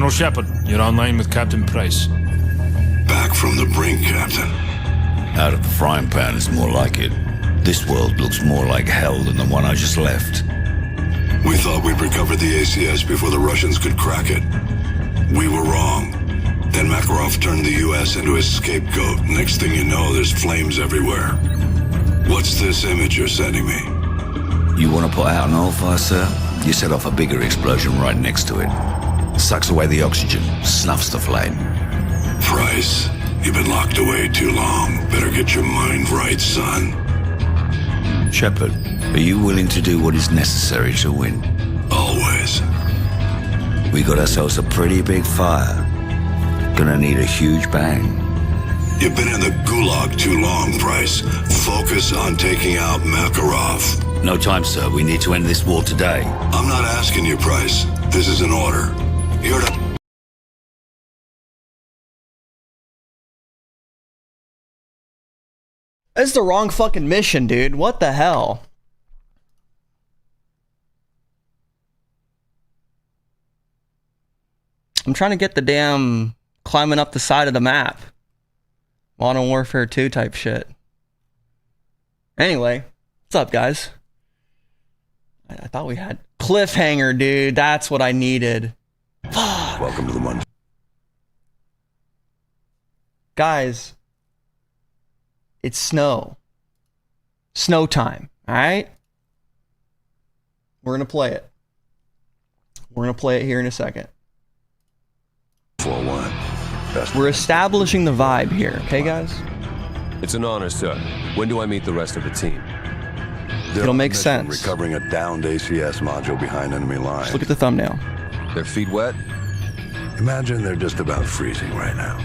Colonel Shepard, you're online with Captain Price. Back from the brink, Captain. Out of the frying pan is more like it. This world looks more like hell than the one I just left. We thought we'd recovered the ACS before the Russians could crack it. We were wrong. Then Makarov turned the US into his scapegoat. Next thing you know, there's flames everywhere. What's this image you're sending me? You want to put out an oil fire, sir? You set off a bigger explosion right next to it. Sucks away the oxygen, snuffs the flame. Price, you've been locked away too long. Better get your mind right, son. Shepard, are you willing to do what is necessary to win? Always. We got ourselves a pretty big fire. Gonna need a huge bang. You've been in the gulag too long, Price. Focus on taking out Makarov. No time, sir. We need to end this war today. I'm not asking you, Price. This is an order. You're to... That's the wrong fucking mission, dude. What the hell? I'm trying to get the damn climbing up the side of the map. Modern Warfare 2 type shit. Anyway, what's up, guys? I thought we had cliffhanger, dude. That's what I needed. Fuck. Welcome to the one. Guys, it's snow. Snow time, all right? We're going to play it. We're going to play it here in a second. 4-1. We're establishing the vibe here, okay, guys? It's an honor, sir. When do I meet the rest of the team? It'll make sense. Recovering a downed ACS module behind enemy lines. Just look at the thumbnail. Their feet wet? Imagine they're just about freezing right now.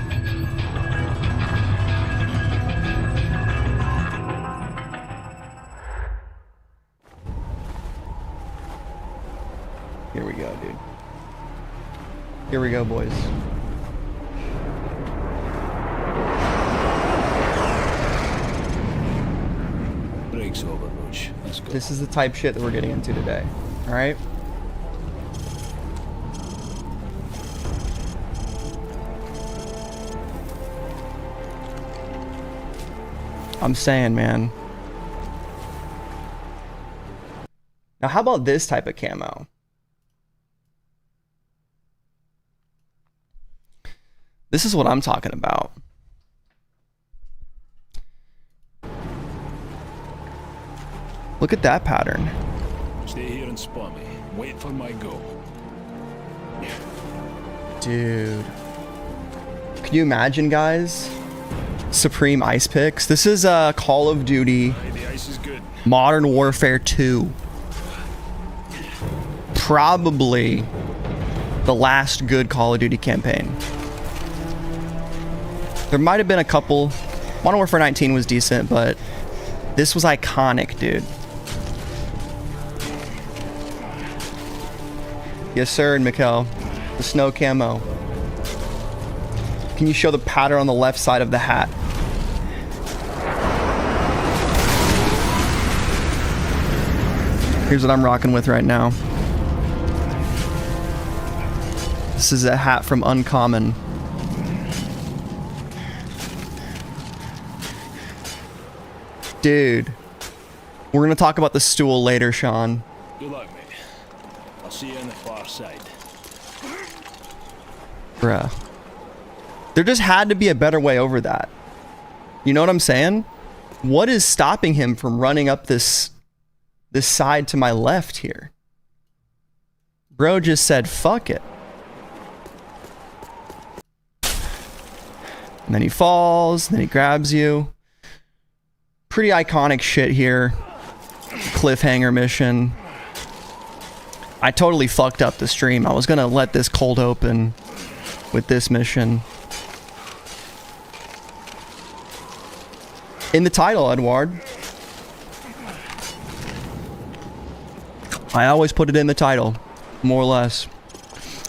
Here we go, dude. Here we go, boys. Breaks over, Roach. Let's go. This is the type shit that we're getting into today. All right? I'm saying, man. Now, how about this type of camo? This is what I'm talking about. Look at that pattern. Stay here and spot me. Wait for my go. Dude. Can you imagine, guys? Supreme ice picks. This is Call of Duty Hey, the ice is good. Modern Warfare 2. Probably the last good Call of Duty campaign. There might have been a couple. Modern Warfare 19 was decent, but this was iconic, dude. Yes, sir, and Mikkel. The snow camo. Can you show the pattern on the left side of the hat? Here's what I'm rocking with right now. This is a hat from Uncommon. Dude. We're gonna talk about the stool later, Sean. Good luck, mate. I'll see you on the far side. Bruh. There just had to be a better way over that. You know what I'm saying? What is stopping him from running up this side to my left here? Bro just said, fuck it. And then he falls, then he grabs you. Pretty iconic shit here. Cliffhanger mission. I totally fucked up the stream. I was gonna let this cold open with this mission. In the title, Edward. I always put it in the title, more or less.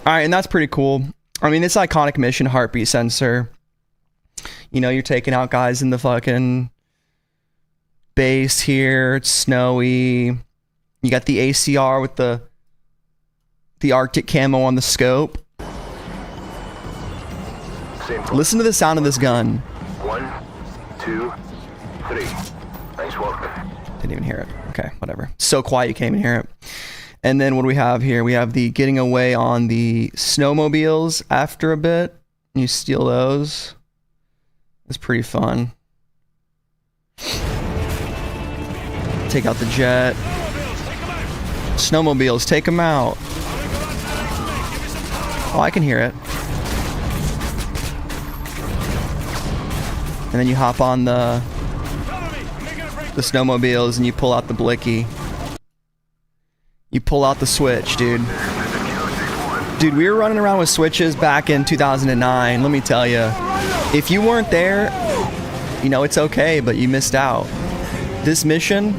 Alright, and that's pretty cool. I mean, this iconic mission, heartbeat sensor. You know, you're taking out guys in the fucking base here. It's snowy. You got the ACR with the Arctic camo on the scope. Listen to the sound of this gun. 1, 2, 3. Nice work. Didn't even hear it. Okay, whatever. So quiet you can't even hear it. And then what do we have here? We have the getting away on the snowmobiles after a bit. You steal those. It's pretty fun. Take out the jet. Snowmobiles, take them out. Oh, I can hear it. And then you hop on the snowmobiles and you pull out the blicky. You pull out the switch, dude. Dude, we were running around with switches back in 2009. Let me tell you, if you weren't there, you know, it's okay, but you missed out. This mission,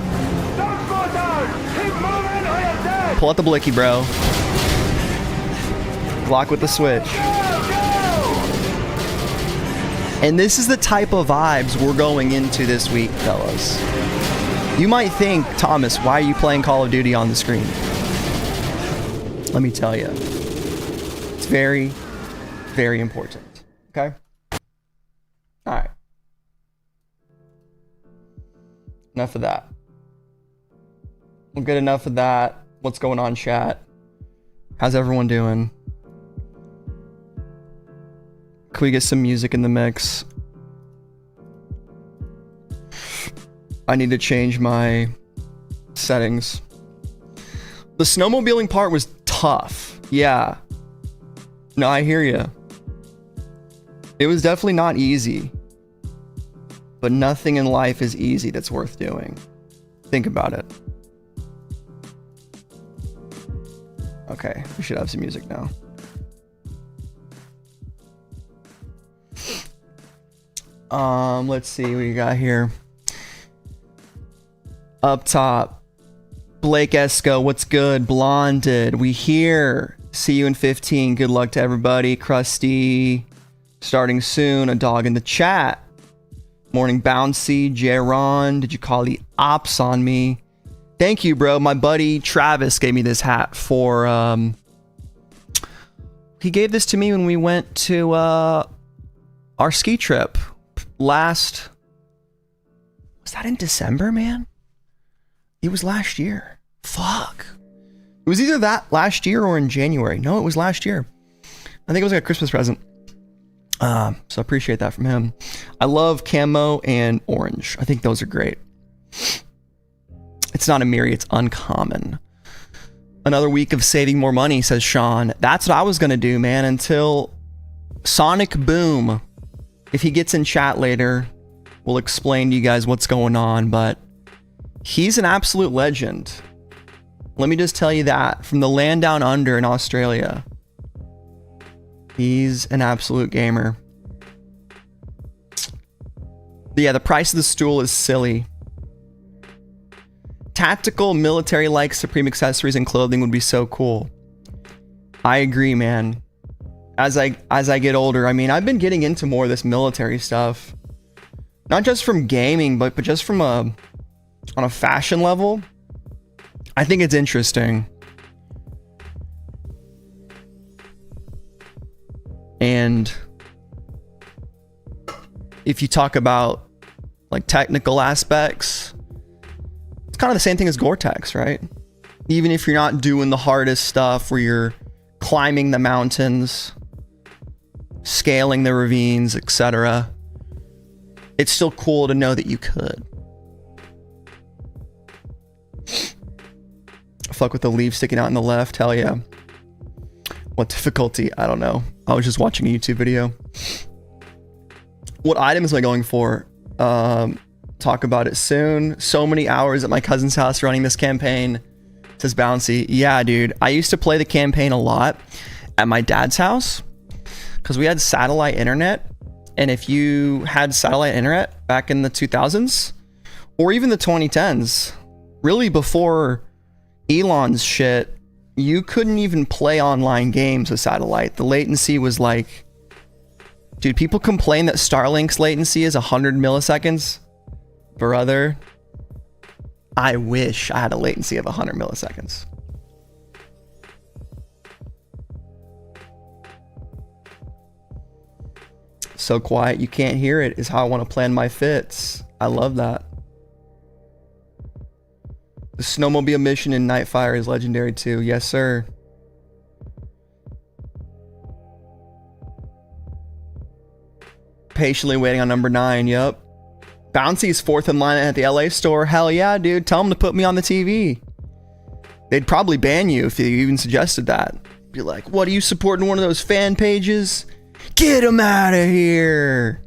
pull out the blicky, bro. Lock with the switch. And this is the type of vibes we're going into this week, fellas. You might think, Thomas, why are you playing Call of Duty on the screen? Let me tell you. It's very, very important. Okay? Alright. Enough of that. We'll get enough of that. What's going on, chat? How's everyone doing? Can we get some music in the mix? I need to change my settings. The snowmobiling part was tough. Yeah. No, I hear you. It was definitely not easy. But nothing in life is easy that's worth doing. Think about it. Okay, we should have some music now. Let's see what you got here. Up top, Blake Esco, what's good? Blonded, we here. See you in 15. Good luck to everybody. Krusty, starting soon. A dog in the chat. Morning Bouncy, Jaron, did you call the ops on me? Thank you, bro. My buddy Travis gave me this hat for, he gave this to me when we went to, our ski trip was that in December, man? It was last year. Fuck. It was either that last year or in January. No, it was last year. I think it was like a Christmas present. So I appreciate that from him. I love camo and orange. I think those are great. It's not a myriad, it's uncommon. Another week of saving more money, says Sean. That's what I was gonna do, man, until Sonic Boom. If he gets in chat later, we'll explain to you guys what's going on, but he's an absolute legend. Let me just tell you that. From the land down under in Australia. He's an absolute gamer. But yeah, the price of the stool is silly. Tactical, military-like Supreme accessories and clothing would be so cool. I agree, man. As I get older, I mean, I've been getting into more of this military stuff. Not just from gaming, but just from on a fashion level. I think it's interesting. And if you talk about like technical aspects, it's kind of the same thing as Gore-Tex, right? Even if you're not doing the hardest stuff where you're climbing the mountains, scaling the ravines, etc., it's still cool to know that you could. Fuck with the leaf sticking out in the left, hell yeah. What difficulty? I don't know. I was just watching a YouTube video. What items am I going for? Talk about it soon. So many hours at my cousin's house running this campaign, says Bouncy. Yeah, dude. I used to play the campaign a lot at my dad's house because we had satellite internet. And if you had satellite internet back in the 2000s or even the 2010s, really before Elon's shit, you couldn't even play online games with satellite. The latency was like, dude, people complain that Starlink's latency is 100 milliseconds. Brother, I wish I had a latency of 100 milliseconds. So quiet you can't hear it is how I want to plan my fits. I love that. The snowmobile mission in Nightfire is legendary too. Yes, sir. Patiently waiting on number 9. Yep. Bouncy's 4th in line at the LA store. Hell yeah, dude. Tell them to put me on the TV. They'd probably ban you if you even suggested that. Be like, what, are you supporting one of those fan pages? Get him out of here.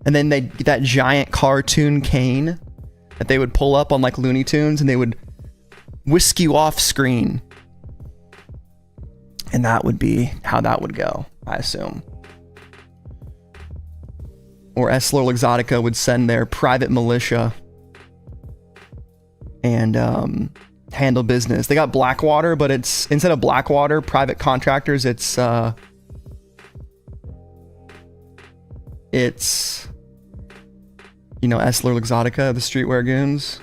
And then they get that giant cartoon cane that they would pull up on like Looney Tunes and they would whisk you off screen. And that would be how that would go, I assume. Or Essilor Luxottica would send their private militia and handle business. They got Blackwater, but it's instead of Blackwater private contractors, it's you know, Essilor Luxottica, the streetwear goons.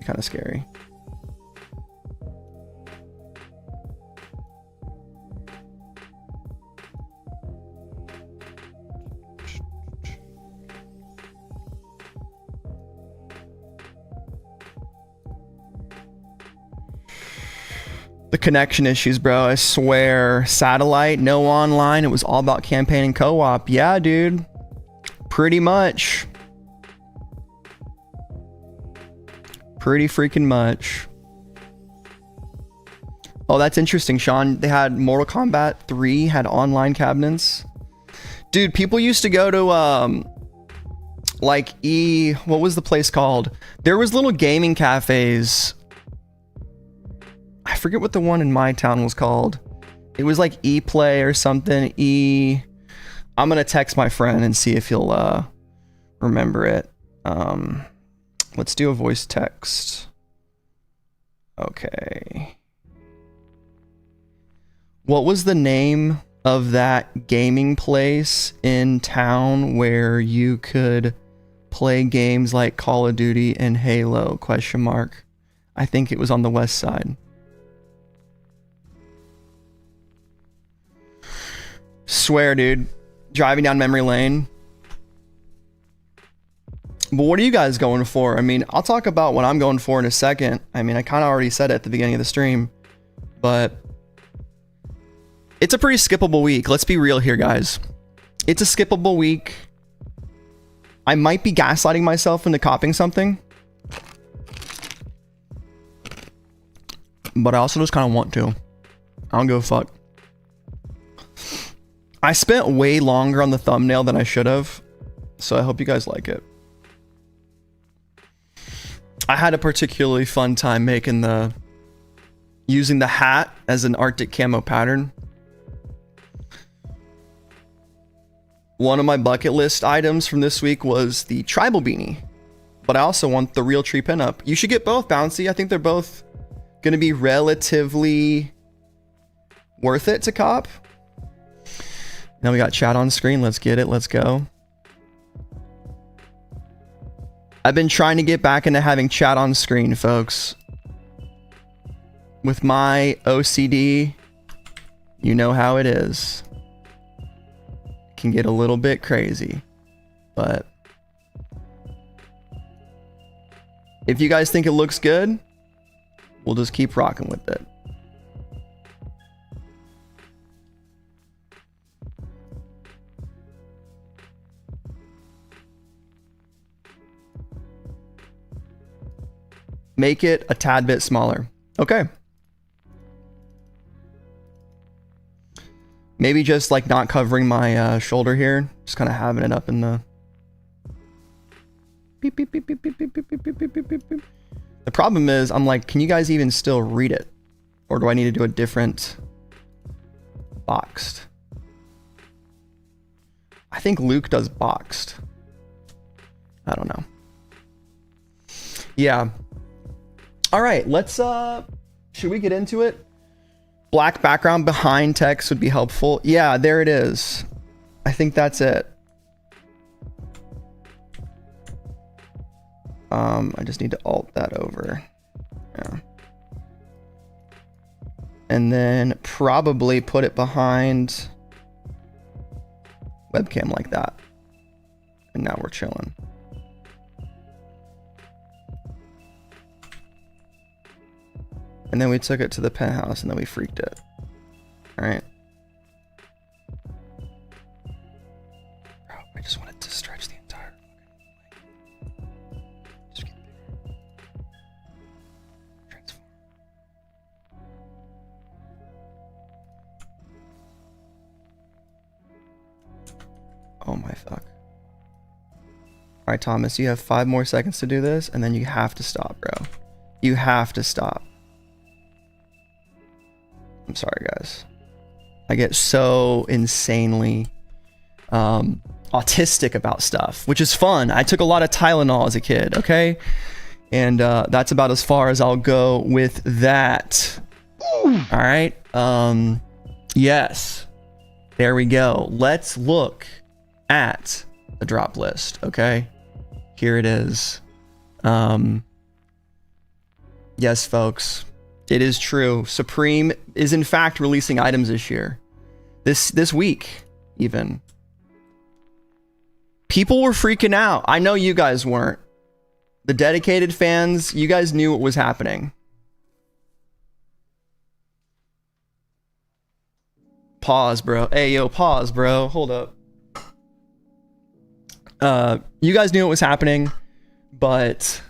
Kind of scary. The connection issues, bro. I swear. Satellite, no online. It was all about campaign and co-op. Yeah, dude. Pretty much. Pretty freaking much. Oh, that's interesting, Sean. They had Mortal Kombat 3 had online cabinets. Dude, people used to go to like what was the place called? There was little gaming cafes. I forget what the one in my town was called. It was like E-Play or something. I'm gonna text my friend and see if he'll remember it. Let's do a voice text. Okay. What was the name of that gaming place in town where you could play games like Call of Duty and Halo? Question mark. I think it was on the west side. Swear, dude. Driving down memory lane. But what are you guys going for? I mean, I'll talk about what I'm going for in a second. I mean, I kind of already said it at the beginning of the stream, but it's a pretty skippable week. Let's be real here, guys. It's a skippable week. I might be gaslighting myself into copying something, but I also just kind of want to. I don't give a fuck. I spent way longer on the thumbnail than I should have, so I hope you guys like it. I had a particularly fun time using the hat as an Arctic camo pattern. One of my bucket list items from this week was the tribal beanie, but I also want the real tree pinup. You should get both, Bouncy. I think they're both going to be relatively worth it to cop. Now we got chat on screen. Let's get it. Let's go. I've been trying to get back into having chat on screen, folks. With my OCD, you know how it is. It can get a little bit crazy, but if you guys think it looks good, we'll just keep rocking with it. Make it a tad bit smaller. Okay. Maybe just like not covering my shoulder here. Just kind of having it up in the... Beep, beep, beep, beep, beep, beep, beep, beep, beep, beep, beep, beep. The problem is, I'm like, can you guys even still read it? Or do I need to do a different boxed? I think Luke does boxed. I don't know. Yeah. All right, let's should we get into it? Black background behind text would be helpful. Yeah, there it is. I think that's it. I just need to alt that over. Yeah. And then probably put it behind webcam like that. And now we're chilling. And then we took it to the penthouse and then we freaked it. All right. Bro, I just wanted to stretch the entire just get bigger. Transform. Oh my fuck. All right, Thomas, you have 5 more seconds to do this and then you have to stop, bro. You have to stop. I'm sorry, guys. I get so insanely autistic about stuff, which is fun. I took a lot of Tylenol as a kid, okay? And that's about as far as I'll go with that. All right. Yes. There we go. Let's look at the drop list, okay? Here it is. Yes, folks. It is true. Supreme is in fact releasing items this year. This week, even. People were freaking out. I know you guys weren't. The dedicated fans, you guys knew what was happening. Pause, bro. Hey, yo, pause, bro. Hold up. You guys knew what was happening, but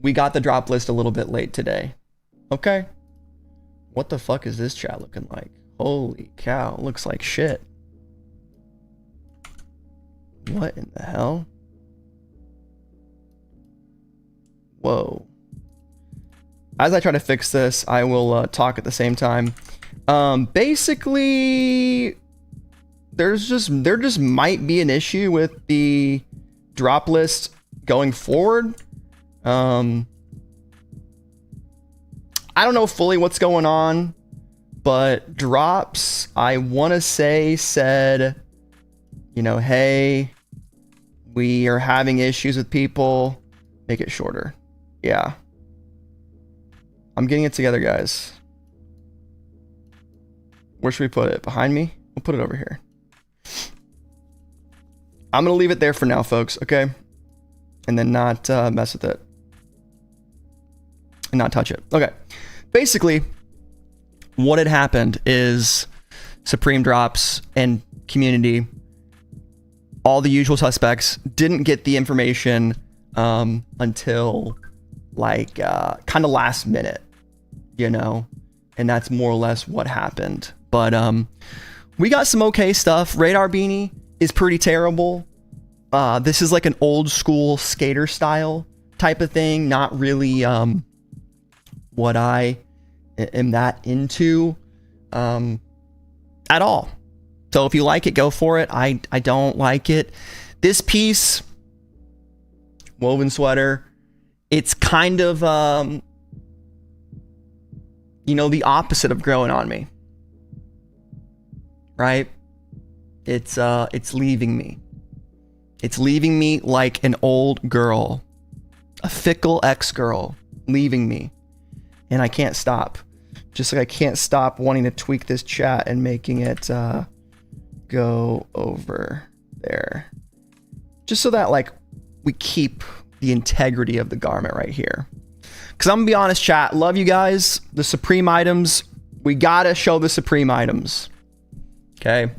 we got the drop list a little bit late today. Okay. What the fuck is this chat looking like? Holy cow, looks like shit. What in the hell? Whoa. As I try to fix this, I will talk at the same time. Basically, there just might be an issue with the drop list going forward. I don't know fully what's going on, but drops, I want to say, said, you know, hey, we are having issues with people. Make it shorter. Yeah. I'm getting it together, guys. Where should we put it? Behind me? We'll put it over here. I'm going to leave it there for now, folks, okay? And then not mess with it. And not touch it. Okay. Basically, what had happened is Supreme Drops and community, all the usual suspects, didn't get the information until like kind of last minute, you know? And that's more or less what happened. But we got some okay stuff. Radar Beanie is pretty terrible. This is like an old school skater style type of thing. Not really what I am that into at all. So if you like it, go for it. I don't like it. This piece, woven sweater, it's kind of you know, the opposite of growing on me. Right? It's leaving me. It's leaving me like an old girl, a fickle ex-girl leaving me. And I can't stop. Just like I can't stop wanting to tweak this chat and making it go over there. Just so that like we keep the integrity of the garment right here. Because I'm gonna be honest, chat, love you guys. The Supreme items, we gotta show the Supreme items. Okay.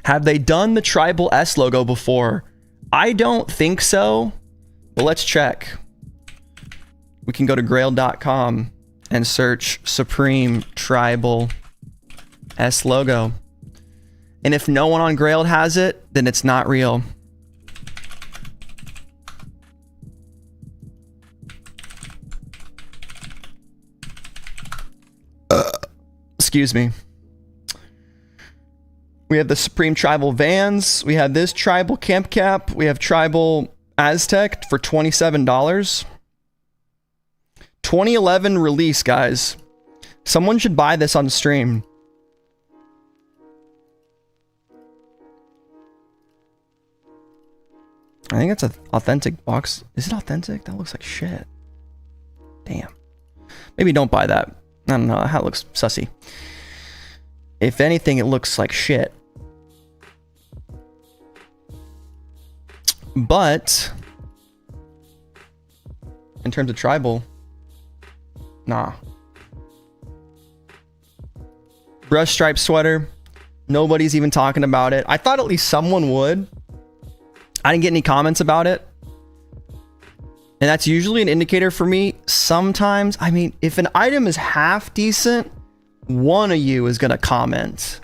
Have they done the tribal S logo before? I don't think so, but let's check. We can go to grail.com and search Supreme Tribal S logo. And if no one on Grail has it, then it's not real. Excuse me. We have the Supreme Tribal Vans. We have this Tribal Camp Cap. We have Tribal Aztec for $27. 2011 release, guys. Someone should buy this on stream. I think it's an authentic box. Is it authentic? That looks like shit. Damn. Maybe don't buy that. I don't know. That looks sussy. If anything, it looks like shit. But in terms of tribal, nah. Brush stripe sweater. Nobody's even talking about it. I thought at least someone would. I didn't get any comments about it. And that's usually an indicator for me. Sometimes, I mean, if an item is half decent, one of you is going to comment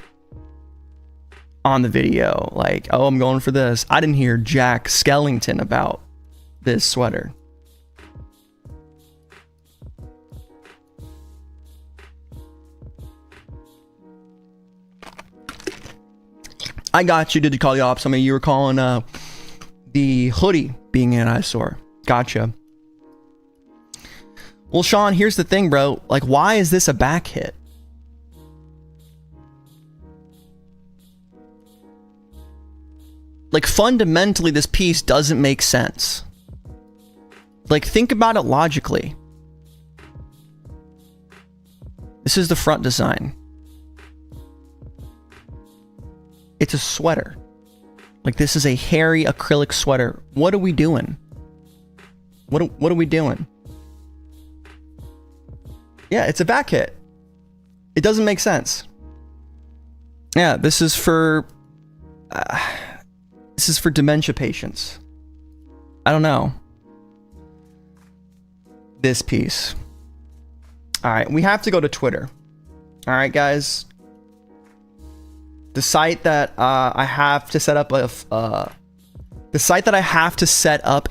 on the video. Like, oh, I'm going for this. I didn't hear Jack Skellington about this sweater. I got you. Did you call the ops? I mean, you were calling the hoodie being an eyesore. Gotcha. Well, Sean, here's the thing, bro. Like, why is this a back hit? Like, fundamentally, this piece doesn't make sense. Like, think about it logically. This is the front design. It's a sweater. Like, this is a hairy acrylic sweater. What are we doing? What are we doing? Yeah, it's a back hit. It doesn't make sense. Yeah, this is for dementia patients. I don't know. This piece. All right, we have to go to Twitter. All right, guys. The site that I have to set up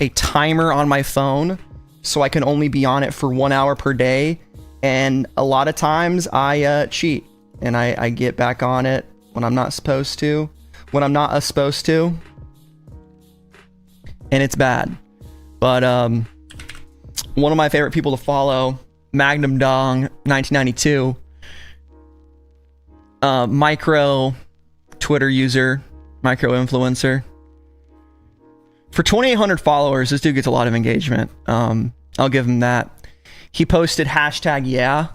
a timer on my phone so I can only be on it for 1 hour per day. And a lot of times I cheat and I get back on it when I'm not supposed to. When I'm not supposed to. And it's bad. But one of my favorite people to follow, Magnum Dong 1992, micro Twitter user, micro influencer. For 2,800 followers, this dude gets a lot of engagement. I'll give him that. He posted #yeah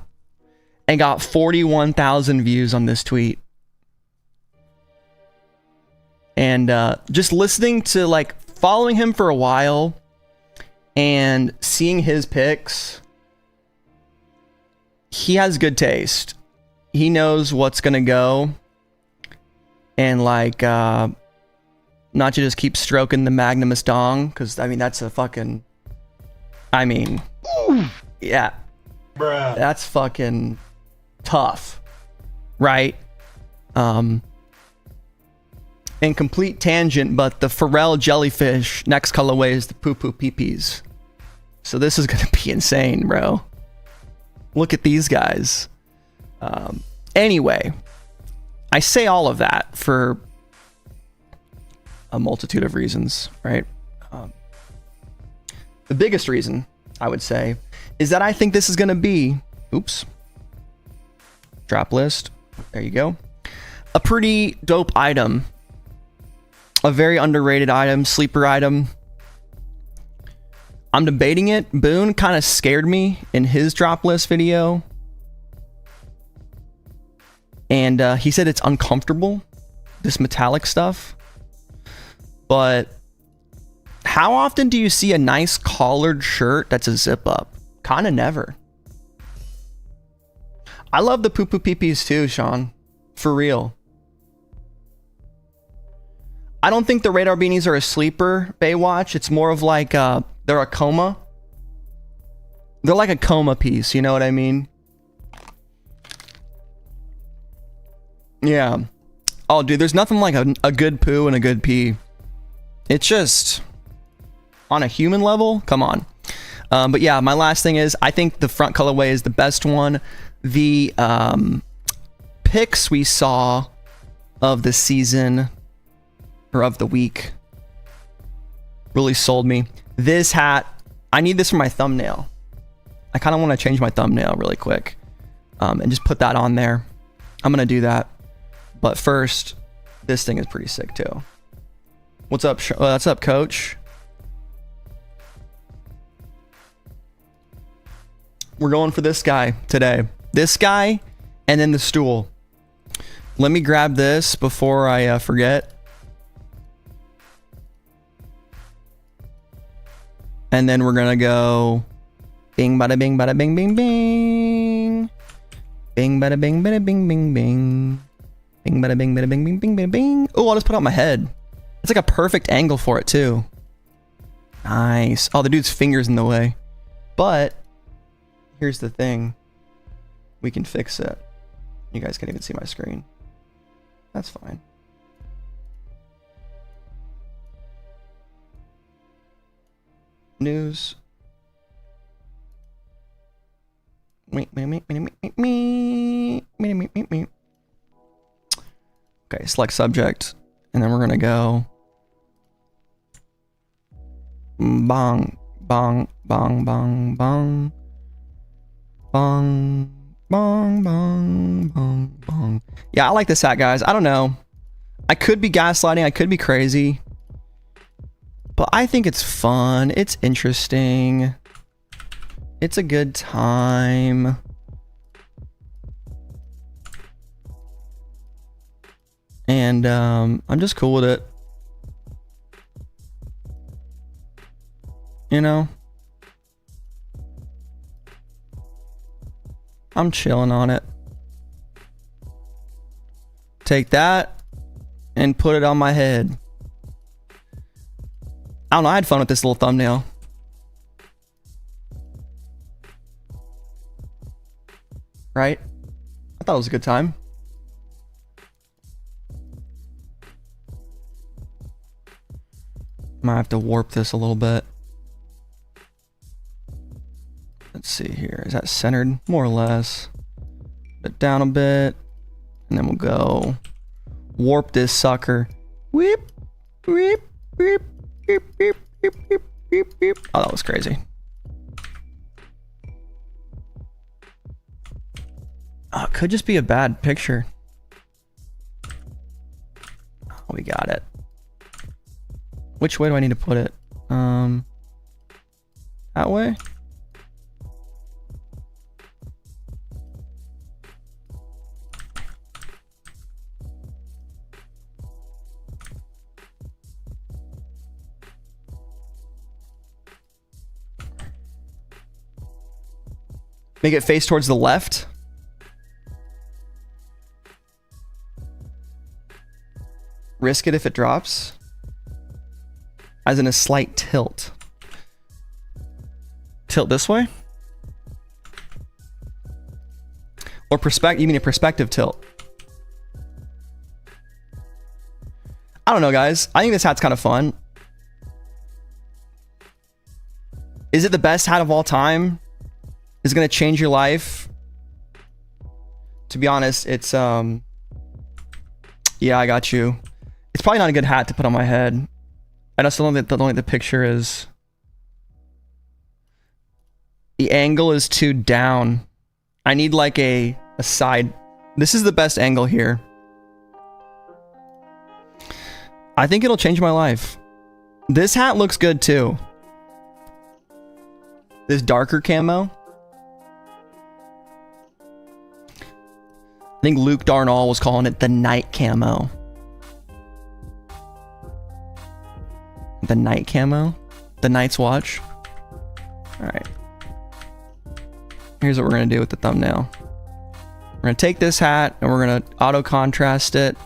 and got 41,000 views on this tweet. And just listening to, like, following him for a while and seeing his pics, he has good taste. He knows what's gonna go. And, like, not to just keep stroking the Magnumus dong, because, I mean, that's a fucking, I mean, yeah. Bruh. That's fucking tough, right? And complete tangent, but the Pharrell jellyfish next colorway is the poo poo peepees. So this is gonna be insane, bro. Look at these guys. Anyway, I say all of that for a multitude of reasons, right? The biggest reason, I would say, is that I think this is going to be, oops, drop list, there you go, a pretty dope item, a very underrated item, sleeper item. I'm debating it. Boone kind of scared me in his drop list video. And he said it's uncomfortable, this metallic stuff. But how often do you see a nice collared shirt that's a zip up? Kind of never. I love the poo poo peepees too, Sean. For real. I don't think the radar beanies are a sleeper, Baywatch. It's more of like they're a coma. They're like a coma piece, you know what I mean? Yeah. Oh, dude, there's nothing like a good poo and a good pee. It's just, on a human level, come on. But yeah, my last thing is, I think the front colorway is the best one. The pics we saw of the season, or of the week, really sold me. This hat, I need this for my thumbnail. I kind of want to change my thumbnail really quick. And just put that on there. I'm going to do that. But first, this thing is pretty sick too. What's up? What's up, Coach? We're going for this guy today. This guy, and then the Stool. Let me grab this before I forget. And then we're gonna go bing bada bing bada bing bing bing. Bing bada bing bada bing bing bing. Bing bada bing bada bing bing bing bing bing. Oh, I'll just put it on my head. It's like a perfect angle for it too. Nice. Oh, the dude's finger's in the way. But here's the thing. We can fix it. You guys can't even see my screen. That's fine. News. Okay, select subject. And then we're gonna go bong, bong, bong, bong, bong. Bong, bong, bong, bong, bong. Yeah, I like this hat, guys. I don't know. I could be gaslighting. I could be crazy. But I think it's fun. It's interesting. It's a good time. And I'm just cool with it. You know? I'm chilling on it. Take that and put it on my head. I don't know, I had fun with this little thumbnail. Right? I thought it was a good time. Might have to warp this a little bit. Let's see here. Is that centered? More or less. Put it down a bit. And then we'll go warp this sucker. Whip, whip, whip, whip, whip, whip, whip, whip, whip. Oh, that was crazy. Oh, it could just be a bad picture. Oh, we got it. Which way do I need to put it? That way? Make it face towards the left. Risk it if it drops. As in a slight tilt. Tilt this way? Or you mean a perspective tilt? I don't know, guys. I think this hat's kind of fun. Is it the best hat of all time? Is it gonna change your life? To be honest, it's yeah, I got you. It's probably not a good hat to put on my head. I just don't think the picture is. The angle is too down. I need like a side. This is the best angle here. I think it'll change my life. This hat looks good too. This darker camo. I think Luke Darnall was calling it the night camo. The night camo? The Night's Watch? Alright. Here's what we're going to do with the thumbnail. We're going to take this hat and we're going to auto contrast it.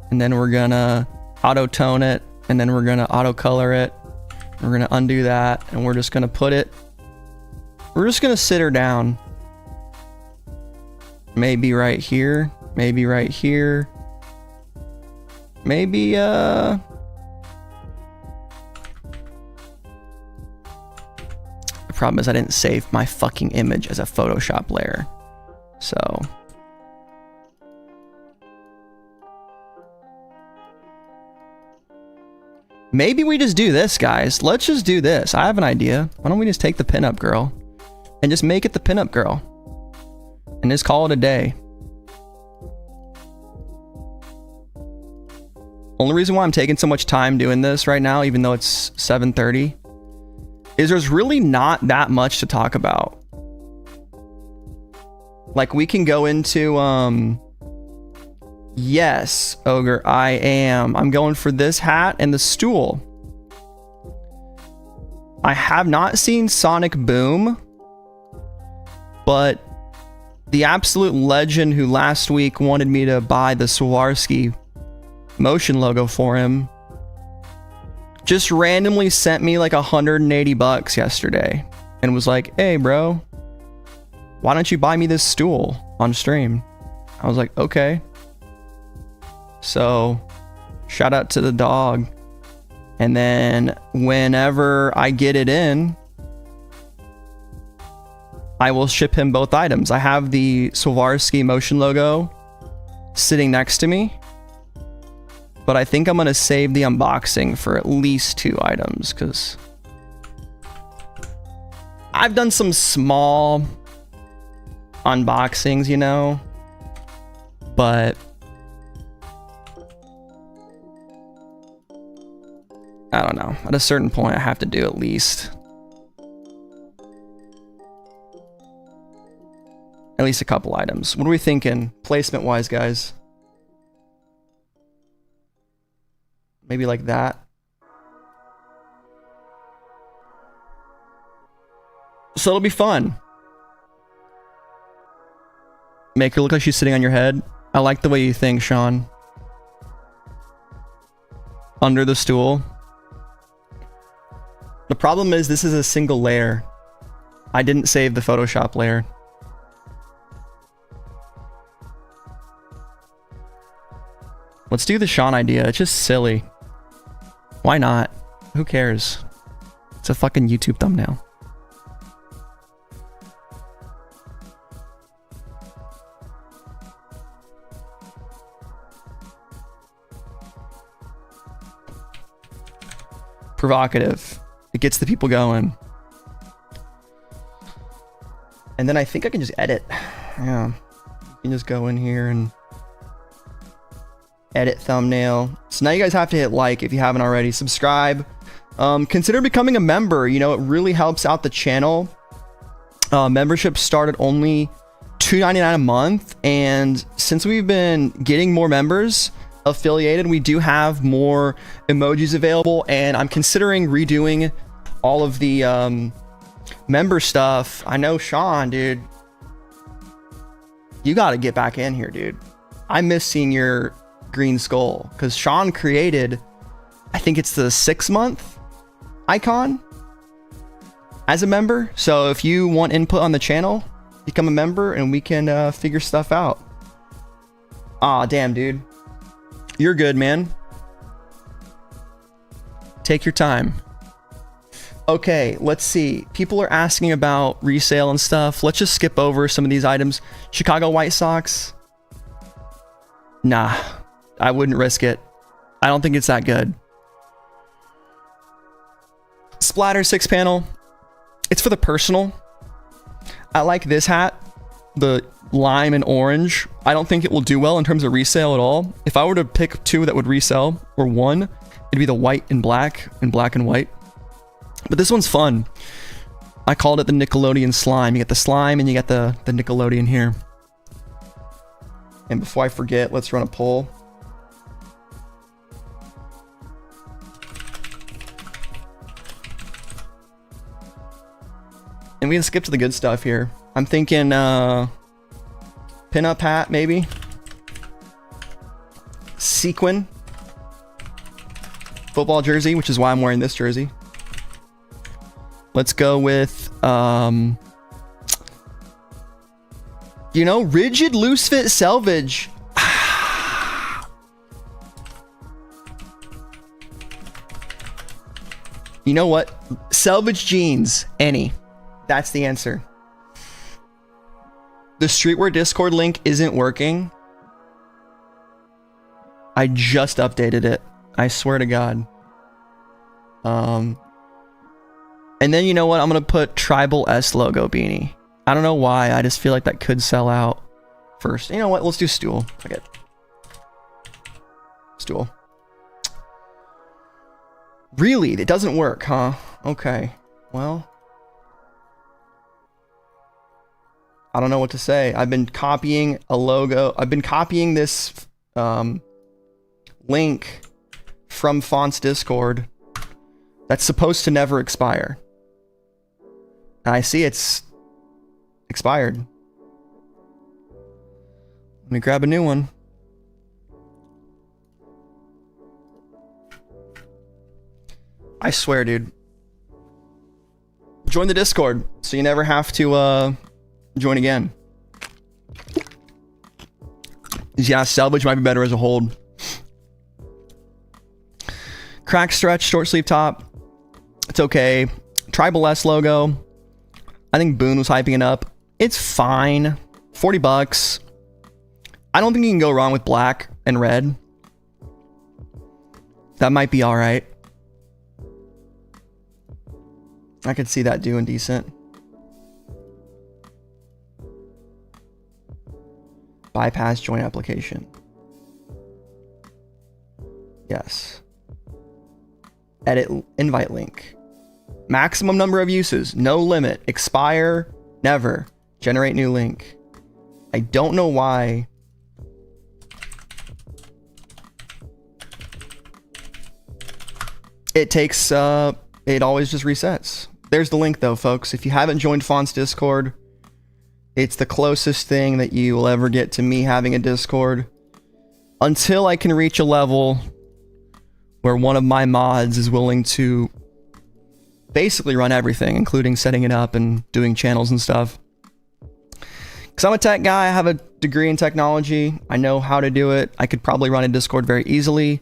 And then we're going to auto tone it. And then we're going to auto color it. We're going to undo that. And we're just going to put it. We're just going to sit her down. Maybe right here. Maybe right here. Maybe, The problem is I didn't save my fucking image as a Photoshop layer. So. Maybe we just do this, guys. Let's just do this. I have an idea. Why don't we just take the pinup girl and just make it the pinup girl and just call it a day. Only reason why I'm taking so much time doing this right now, even though it's 7:30, is there's really not that much to talk about. Like, we can go into Yes, Ogre, I am. I'm going for this hat and the stool. I have not seen Sonic Boom, but the absolute legend who last week wanted me to buy the Swarovski motion logo for him just randomly sent me like $180 yesterday and was like, hey bro, why don't you buy me this stool on stream? I was like, okay. So shout out to the dog. And then whenever I get it in, I will ship him both items. I have the Swarovski motion logo sitting next to me, but I think I'm going to save the unboxing for at least 2 items because I've done some small unboxings, you know, but I don't know. At a certain point, I have to do at least a couple items. What are we thinking placement-wise, guys? Maybe like that. So it'll be fun. Make her look like she's sitting on your head. I like the way you think, Sean. Under the stool. The problem is this is a single layer. I didn't save the Photoshop layer. Let's do the Sean idea. It's just silly. Why not? Who cares? It's a fucking YouTube thumbnail. Provocative. It gets the people going. And then I think I can just edit. Yeah. You can just go in here and edit thumbnail. So now you guys have to hit like if you haven't already. Subscribe. Consider becoming a member. You know, it really helps out the channel. Memberships start at only $2.99 a month. And since we've been getting more members affiliated, we do have more emojis available. And I'm considering redoing all of the member stuff. I know, Sean, dude, you got to get back in here, dude. I miss seeing your green skull because Sean created, I think it's the 6-month icon as a member. So if you want input on the channel, become a member and we can figure stuff out. Ah, damn, dude. You're good, man. Take your time. Okay, let's see. People are asking about resale and stuff. Let's just skip over some of these items. Chicago White Sox. Nah, I wouldn't risk it. I don't think it's that good. Splatter 6-panel. It's for the personal. I like this hat. The lime and orange. I don't think it will do well in terms of resale at all. If I were to pick 2 that would resell, or 1, it'd be the white and black and white. But this one's fun. I called it the Nickelodeon slime. You get the slime and you get the Nickelodeon here. And before I forget, let's run a poll. And we can skip to the good stuff here. I'm thinking pinup hat, maybe. Sequin. Football jersey, which is why I'm wearing this jersey. Let's go with, you know, rigid loose fit selvage. You know what? Selvage jeans, any. That's the answer. The streetwear Discord link isn't working. I just updated it. I swear to God. And then you know what? I'm going to put Tribal S logo beanie. I don't know why. I just feel like that could sell out first. You know what? Let's do stool. Fuck it. Stool. Really? It doesn't work, huh? Okay. Well, I don't know what to say. I've been copying a logo. I've been copying this link from Font's Discord that's supposed to never expire. And I see it's expired. Let me grab a new one. I swear, dude. Join the Discord so you never have to join again. Yeah, salvage might be better as a hold. Crack stretch, short sleeve top. It's okay. Tribal S logo. I think Boone was hyping it up. It's fine. 40 bucks. I don't think you can go wrong with black and red. That might be all right. I could see that doing decent. Bypass joint application. Yes. Edit invite link. Maximum number of uses. No limit. Expire. Never. Generate new link. I don't know why. It takes, it always just resets. There's the link though, folks. If you haven't joined Font's Discord, it's the closest thing that you will ever get to me having a Discord. Until I can reach a level where one of my mods is willing to basically run everything, including setting it up and doing channels and stuff. Because I'm a tech guy, I have a degree in technology. I know how to do it. I could probably run a Discord very easily.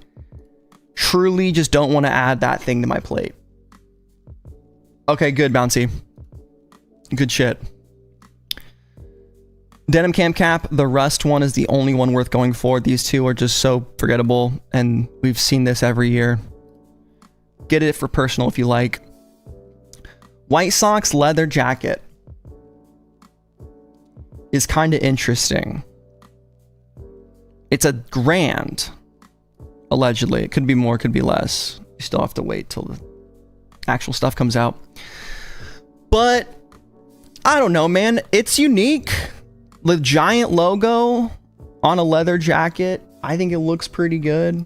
Truly just don't want to add that thing to my plate. Okay, good, Bouncy. Good shit. Denim Cam Cap, the Rust one is the only one worth going for. These two are just so forgettable, and we've seen this every year. Get it for personal if you like. White Sox leather jacket is kind of interesting. It's a grand, allegedly. It could be more, could be less. You still have to wait till the actual stuff comes out. But I don't know, man. It's unique. The giant logo on a leather jacket, I think it looks pretty good.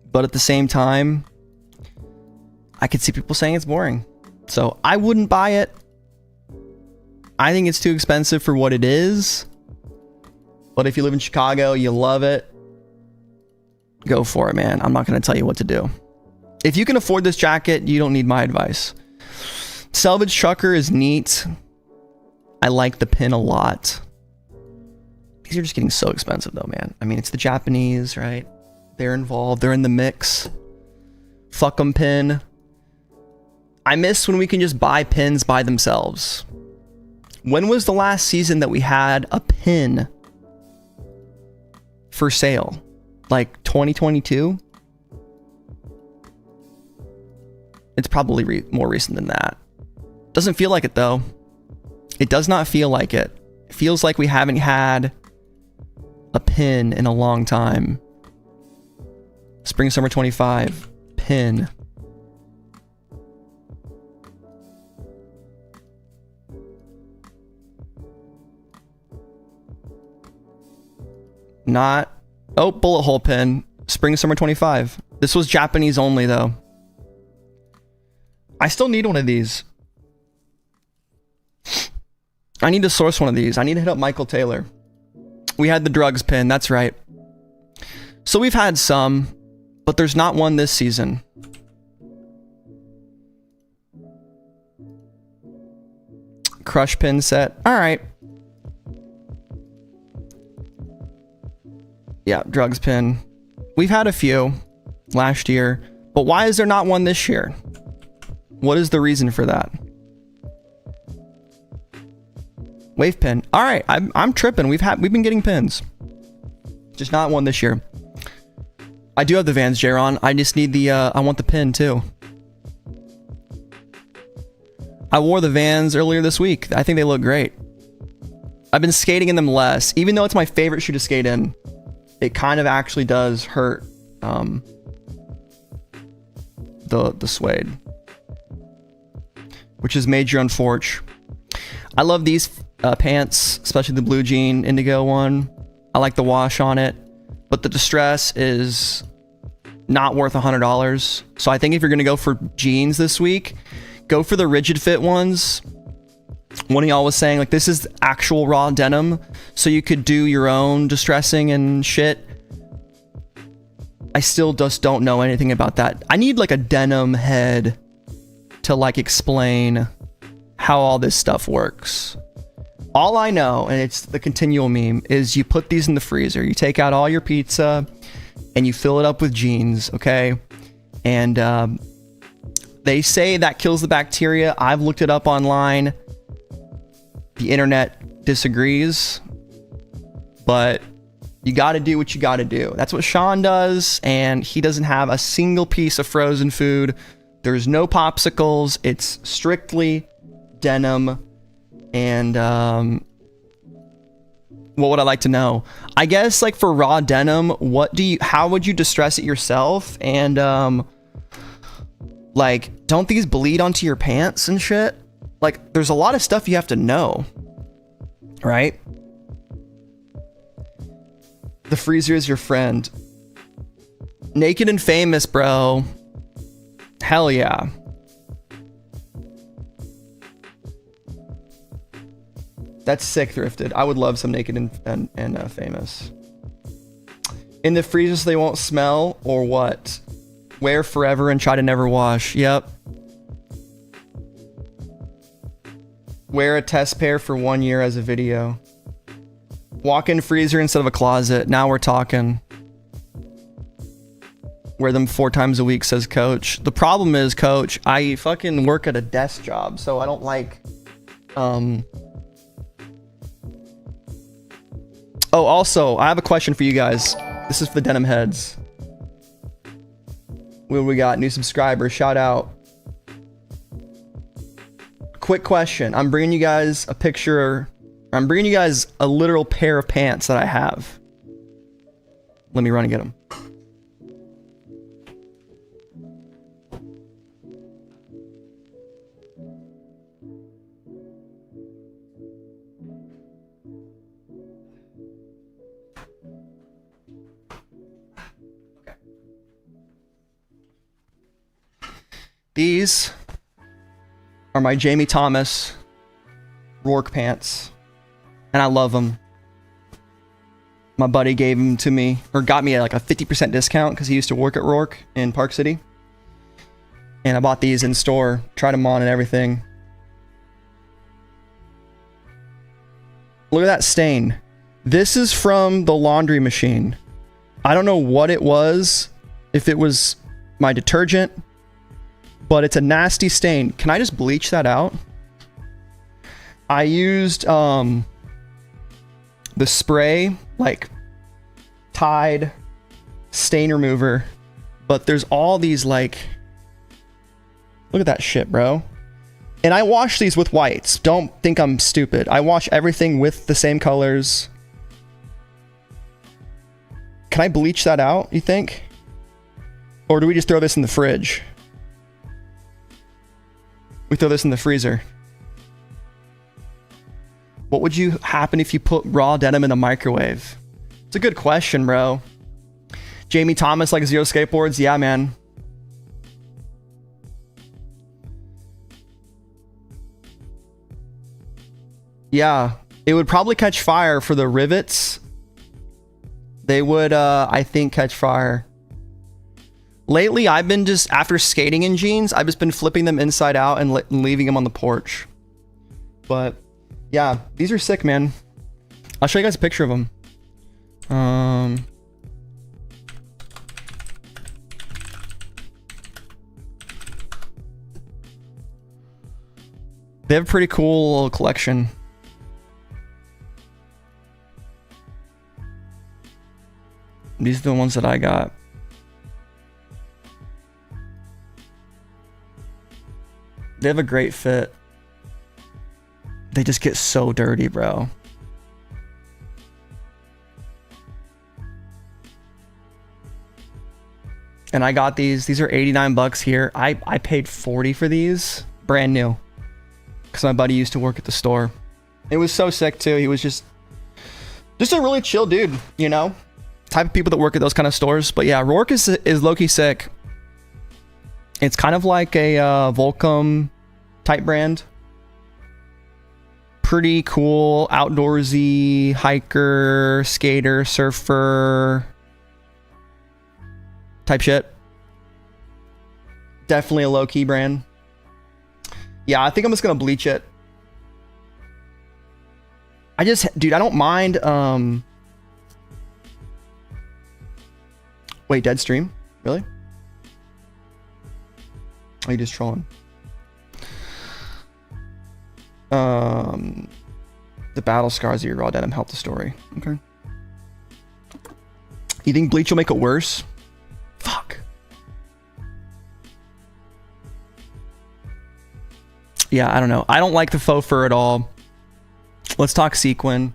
But at the same time, I could see people saying it's boring. So I wouldn't buy it. I think it's too expensive for what it is. But if you live in Chicago, you love it, go for it, man. I'm not going to tell you what to do. If you can afford this jacket, you don't need my advice. Selvage Trucker is neat. I like the pin a lot. These are just getting so expensive though, man. I mean, it's the Japanese, right? They're involved. They're in the mix. Fuck 'em pin. I miss when we can just buy pins by themselves. When was the last season that we had a pin for sale? Like 2022? It's probably more recent than that. Doesn't feel like it though. It does not feel like it. It feels like we haven't had a pin in a long time. Spring Summer 25 pin. Not. Oh, bullet hole pin. Spring Summer 25. This was Japanese only though. I still need one of these. I need to source one of these. I need to hit up Michael Taylor. We had the drugs pin. That's right. So we've had some, but there's not one this season. Crush pin set. All right. Yeah, drugs pin. We've had a few last year, but why is there not one this year? What is the reason for that? Wave pin. All right, I'm tripping. We've been getting pins, just not one this year. I do have the Vans, Jaron. I just need the. I want the pin too. I wore the Vans earlier this week. I think they look great. I've been skating in them less, even though it's my favorite shoe to skate in. It kind of actually does hurt. The suede, which is major unfortunate. I love these pants, especially the blue jean indigo one. I like the wash on it, but the distress is not worth $100. So I think if you're gonna go for jeans this week, go for the rigid fit ones. One of y'all was saying like this is actual raw denim, so you could do your own distressing and shit. I still just don't know anything about that. I need like a denim head to like explain how all this stuff works. All I know, and it's the continual meme, is you put these in the freezer. You take out all your pizza and you fill it up with jeans, okay? And they say that kills the bacteria. I've looked it up online. The internet disagrees, but you got to do what you got to do. That's what Sean does, and he doesn't have a single piece of frozen food. There's no popsicles. It's strictly denim. And what would I like to know? I guess like for raw denim, how would you distress it yourself? And like, don't these bleed onto your pants and shit? Like, there's a lot of stuff you have to know, right? The freezer is your friend. Naked and famous, bro. Hell yeah. That's sick, thrifted. I would love some naked and famous. In the freezer so they won't smell, or what? Wear forever and try to never wash. Yep. Wear a test pair for 1 year as a video. Walk-in freezer instead of a closet. Now we're talking. Wear them 4 times a week, says Coach. The problem is, Coach, I fucking work at a desk job, so I don't like... Oh, also, I have a question for you guys. This is for the denim heads. What do we got? New subscriber, shout out. Quick question. I'm bringing you guys a picture. I'm bringing you guys a literal pair of pants that I have. Let me run and get them. These are my Jamie Thomas Rourke pants, and I love them. My buddy gave them to me, or got me like a 50% discount because he used to work at Rourke in Park City. And I bought these in store, tried them on and everything. Look at that stain. This is from the laundry machine. I don't know what it was, if it was my detergent, but it's a nasty stain. Can I just bleach that out? I used the spray, like Tide stain remover, but there's all these like, look at that shit, bro. And I wash these with whites. Don't think I'm stupid. I wash everything with the same colors. Can I bleach that out, you think? Or do we just throw this in the fridge? We throw this in the freezer. What would you happen if you put raw denim in a microwave? It's a good question, bro. Jamie Thomas, like Zero Skateboards? Yeah, man. Yeah, it would probably catch fire for the rivets. They would, I think, catch fire. Lately, I've been just, after skating in jeans, I've just been flipping them inside out and leaving them on the porch. But, yeah, these are sick, man. I'll show you guys a picture of them. They have a pretty cool little collection. These are the ones that I got. They have a great fit. They just get so dirty, bro. And I got these. These are 89 bucks here. I paid 40 for these. Brand new. Because my buddy used to work at the store. It was so sick too. He was just a really chill dude, you know? Type of people that work at those kind of stores. But yeah, Rourke is low-key sick. It's kind of like a Volcom type brand. Pretty cool, outdoorsy, hiker, skater, surfer type shit. Definitely a low-key brand. Yeah, I think I'm just gonna bleach it. Dude, I don't mind. Wait, dead stream? Really? Are you just trolling? The battle scars of your raw denim help the story. Okay. You think bleach will make it worse? Fuck. Yeah, I don't know. I don't like the faux fur at all. Let's talk sequin.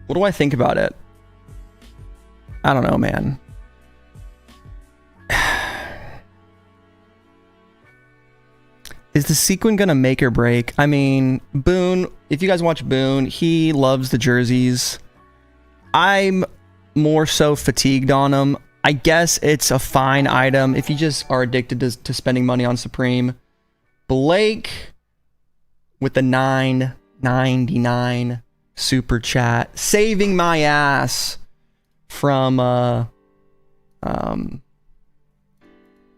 What do I think about it? I don't know, man. Is the sequin gonna make or break? I mean, Boone, if you guys watch Boone, he loves the jerseys. I'm more so fatigued on them. I guess it's a fine item if you just are addicted to spending money on Supreme. Blake with the $9.99 super chat, saving my ass from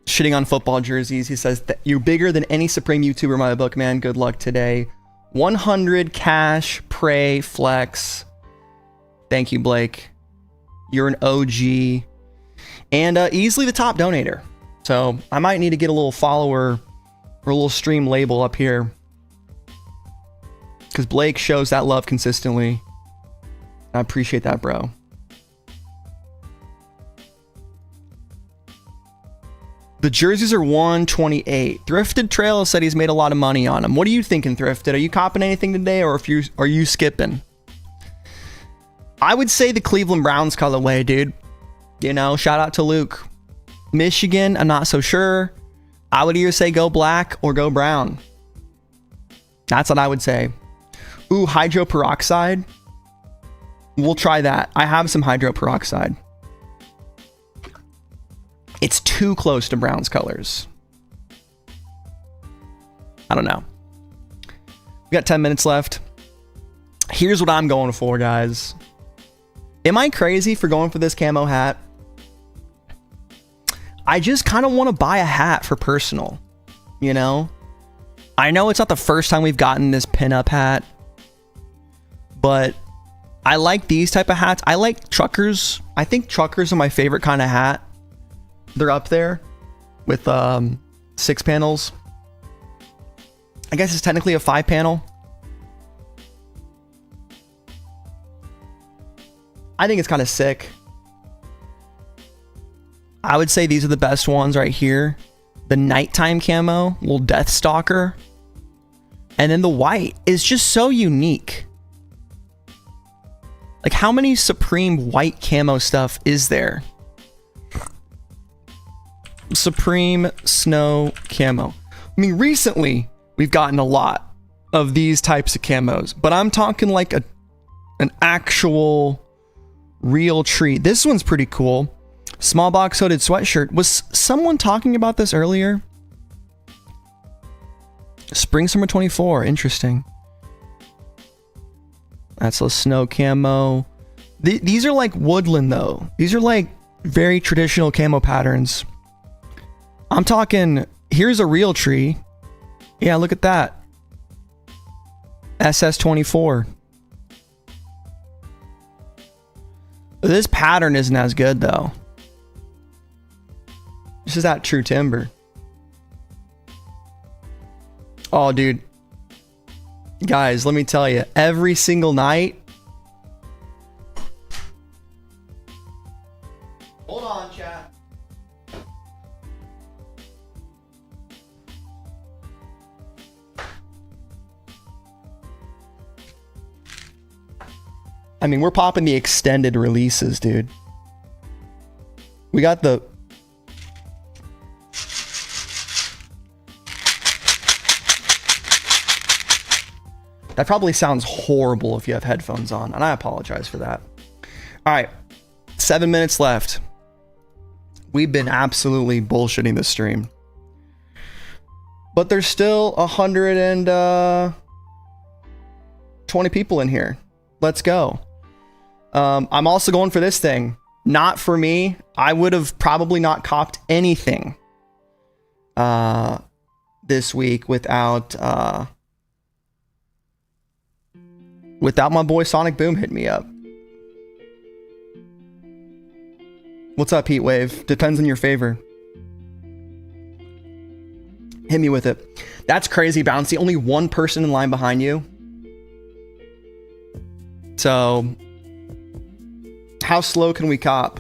shitting on football jerseys. He says that you're bigger than any Supreme YouTuber in my book, man. Good luck today. 100 cash, pray, flex. Thank you, Blake. You're an OG. And easily the top donator. So I might need to get a little follower or a little stream label up here. Because Blake shows that love consistently. I appreciate that, bro. The jerseys are $128. Thrifted Trail said he's made a lot of money on them. What are you thinking, Thrifted? Are you copping anything today, or are you skipping? I would say the Cleveland Browns colorway, dude. You know, shout out to Luke. Michigan, I'm not so sure. I would either say go black or go brown. That's what I would say. Ooh, hydro peroxide. We'll try that. I have some hydro peroxide. It's too close to Brown's colors. I don't know. We got 10 minutes left. Here's what I'm going for, guys. Am I crazy for going for this camo hat? I just kind of want to buy a hat for personal, you know? I know it's not the first time we've gotten this pinup hat, but I like these type of hats. I like truckers. I think truckers are my favorite kind of hat. They're up there with 6 panels. I guess it's technically a 5 panel. I think it's kind of sick. I would say these are the best ones right here. The nighttime camo, little Death Stalker. And then the white is just so unique. Like, how many Supreme white camo stuff is there? Supreme Snow Camo. I mean, recently, we've gotten a lot of these types of camos. But I'm talking like an actual real treat. This one's pretty cool. Small box hooded sweatshirt. Was someone talking about this earlier? Spring Summer 24. Interesting. That's a snow camo. These are like woodland though. These are like very traditional camo patterns. I'm talking, here's a real tree. Yeah, look at that. SS24. This pattern isn't as good though. This is that true timber. Oh, dude. Guys, let me tell you, every single night. Hold on, chat. I mean, we're popping the extended releases, dude. We got the That probably sounds horrible if you have headphones on, and I apologize for that. All right, 7 minutes left. We've been absolutely bullshitting this stream. But there's still 120 people in here. Let's go. I'm also going for this thing. Not for me. I would have probably not copped anything this week without my boy Sonic Boom hitting me up. What's up, Heatwave? Depends on your favor. Hit me with it. That's crazy, Bouncy. Only one person in line behind you. So, how slow can we cop?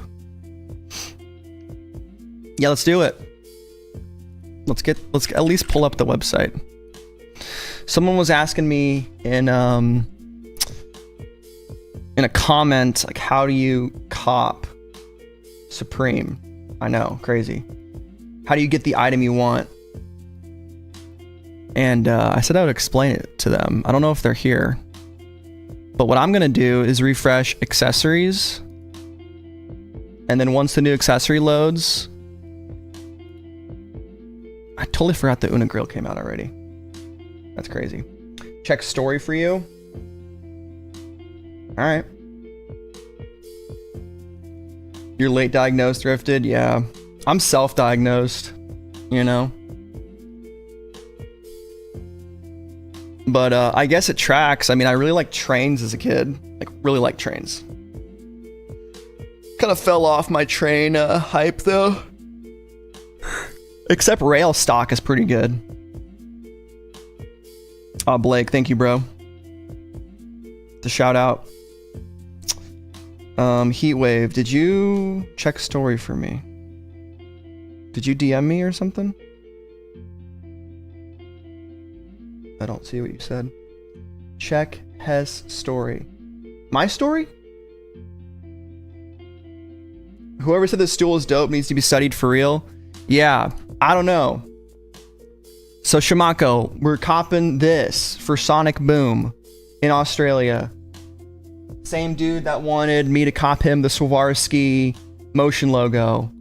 Yeah, let's do it. Let's at least pull up the website. Someone was asking me in a comment, like, how do you cop Supreme? I know, crazy. How do you get the item you want? And I said I would explain it to them. I don't know if they're here. But what I'm going to do is refresh accessories. And then once the new accessory loads... I totally forgot the Una Grill came out already. That's crazy. Check story for you. Alright. You're late diagnosed, thrifted? Yeah. I'm self-diagnosed. You know? But I guess it tracks. I mean, I really liked trains as a kid. Like, really liked trains. Kind of fell off my train hype, though. Except rail stock is pretty good. Oh, Blake, thank you, bro. The shout out. Heatwave, did you check story for me? Did you DM me or something? I don't see what you said. Check Hess story. My story? Whoever said this stool is dope needs to be studied for real. Yeah, I don't know. So Shimako, we're copping this for Sonic Boom in Australia. Same dude that wanted me to cop him the Swarovski motion logo,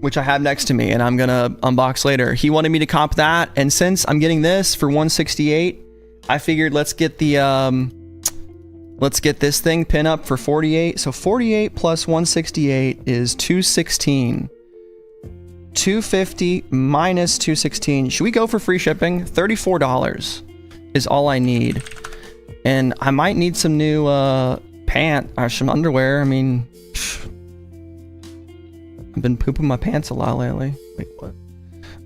which I have next to me and I'm gonna unbox later. He wanted me to cop that, and since I'm getting this for 168, I figured let's get the this thing Pinup for 48. So 48 plus 168 is 216. 250 minus 216. Should we go for free shipping? $34 is all I need. And I might need some new pants or some underwear. I mean, I've been pooping my pants a lot lately. Wait, what?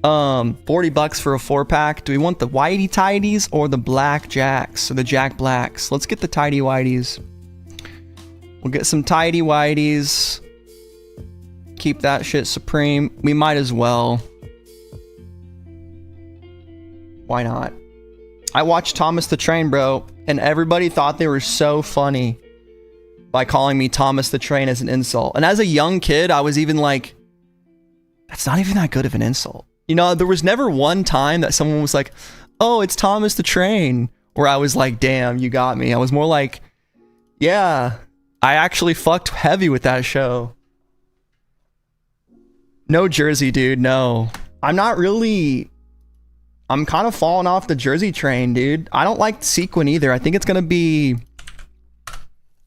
$40 for a 4-pack. Do we want the whitey tidies or the black jacks or the Jack Blacks? Let's get the tidy whiteys. We'll get some tidy whiteys. Keep that shit supreme. We might as well. Why not? I watched Thomas the Train, bro, and everybody thought they were so funny by calling me Thomas the Train as an insult. And as a young kid, I was even like, that's not even that good of an insult. You know, there was never one time that someone was like, oh, it's Thomas the Train, where I was like, damn, you got me. I was more like, yeah, I actually fucked heavy with that show. No Jersey, dude, no. I'm not really... I'm kind of falling off the Jersey train, dude. I don't like sequin either. I think it's going to be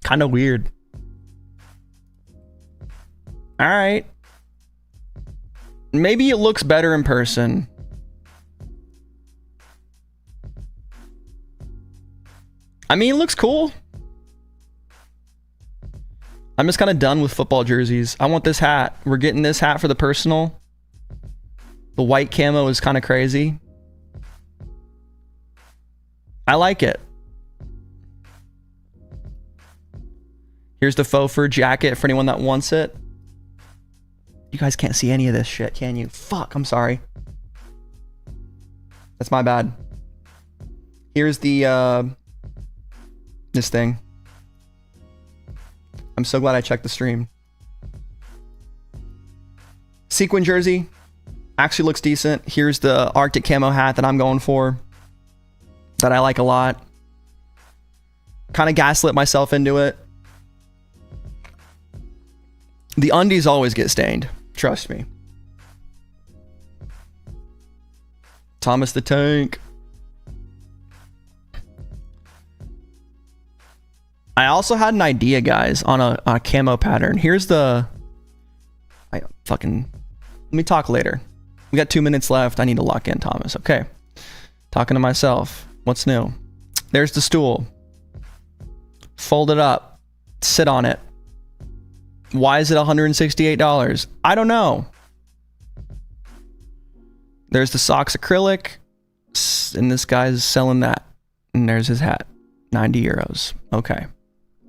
kind of weird. All right. Maybe it looks better in person. I mean, it looks cool. I'm just kind of done with football jerseys. I want this hat. We're getting this hat for the personal. The white camo is kind of crazy. I like it. Here's the faux fur jacket for anyone that wants it. You guys can't see any of this shit, can you? Fuck, I'm sorry. That's my bad. Here's the, this thing. I'm so glad I checked the stream. Sequin jersey. Actually looks decent. Here's the Arctic camo hat that I'm going for. that I like a lot. Kind of gaslit myself into it. The undies always get stained. Trust me. Thomas the Tank. I also had an idea, guys, on a camo pattern. Here's the... Let me talk later. We got 2 minutes left. I need to lock in, Thomas. Okay. Talking to myself. What's new? There's the stool. Fold it up. Sit on it. Why is it $168? I don't know. There's the socks acrylic. And this guy's selling that. And there's his hat. 90 euros. Okay.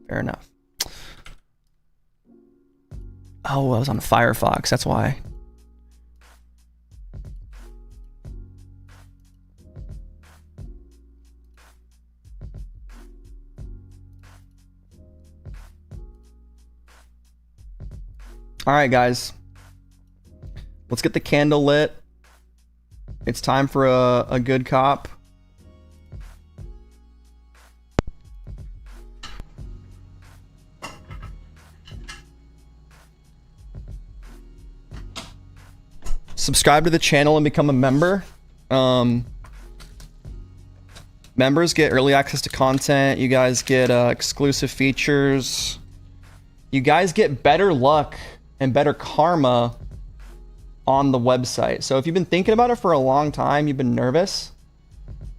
Fair enough. Oh, I was on Firefox. That's why. All right, guys. Let's get the candle lit. It's time for a good cop. Subscribe to the channel and become a member. Members get early access to content. You guys get exclusive features. You guys get better luck and better karma on the website. So if you've been thinking about it for a long time, you've been nervous,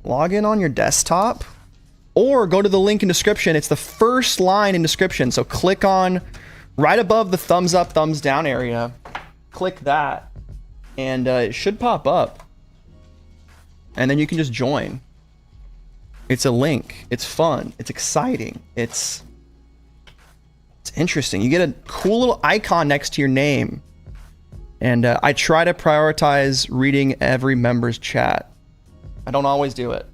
log in on your desktop or go to the link in description. It's the first line in description. So click on right above the thumbs up, thumbs down area. Click that. And it should pop up. And then you can just join. It's a link. It's fun. It's exciting. It's interesting. You get a cool little icon next to your name. And I try to prioritize reading every member's chat. I don't always do it.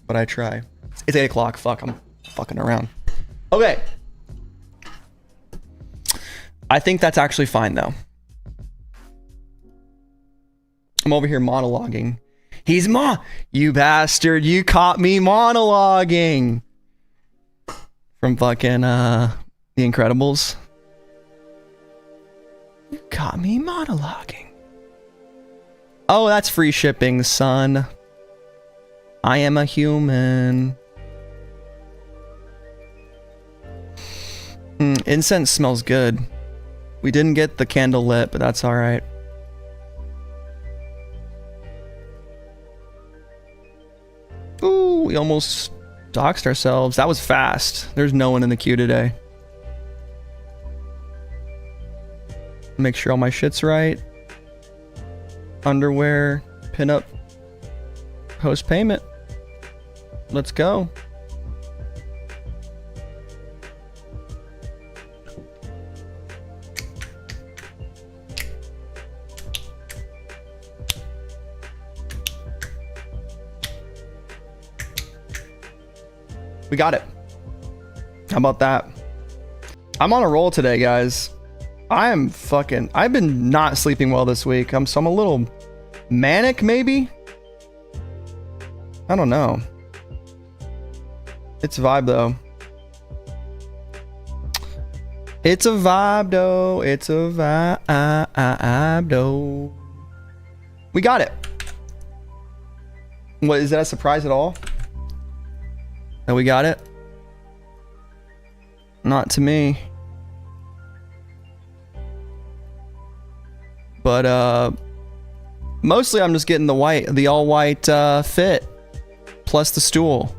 But I try. It's 8 o'clock. Fuck, I'm fucking around. Okay. I think that's actually fine, though. I'm over here monologuing. You bastard, you caught me monologuing. From fucking, The Incredibles. You caught me monologuing. Oh, that's free shipping, son. I am a human. Incense smells good. We didn't get the candle lit, but that's all right. Ooh, we almost doxed ourselves. That was fast. There's no one in the queue today. Make sure all my shit's right. Underwear, pinup, post payment. Let's go. We got it. How about that? I'm on a roll today, guys. I've been not sleeping well this week. So I'm a little manic, maybe? I don't know. It's a vibe, though. It's a vibe, though. It's a vibe, though. We got it. What, is that a surprise at all? That we got it? Not to me. But mostly I'm just getting the all white fit plus the stool.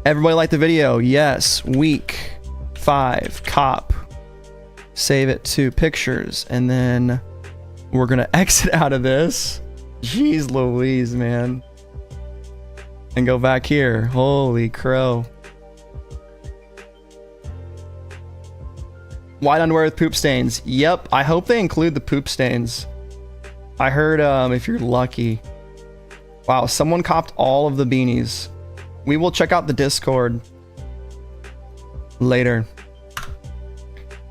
Everybody like the video? Yes. Week 5 cop. Save it to pictures and then we're gonna exit out of this. Jeez Louise, man. And go back here. Holy crow. White underwear with poop stains. Yep, I hope they include the poop stains. I heard if you're lucky. Wow, someone copped all of the beanies. We will check out the Discord later.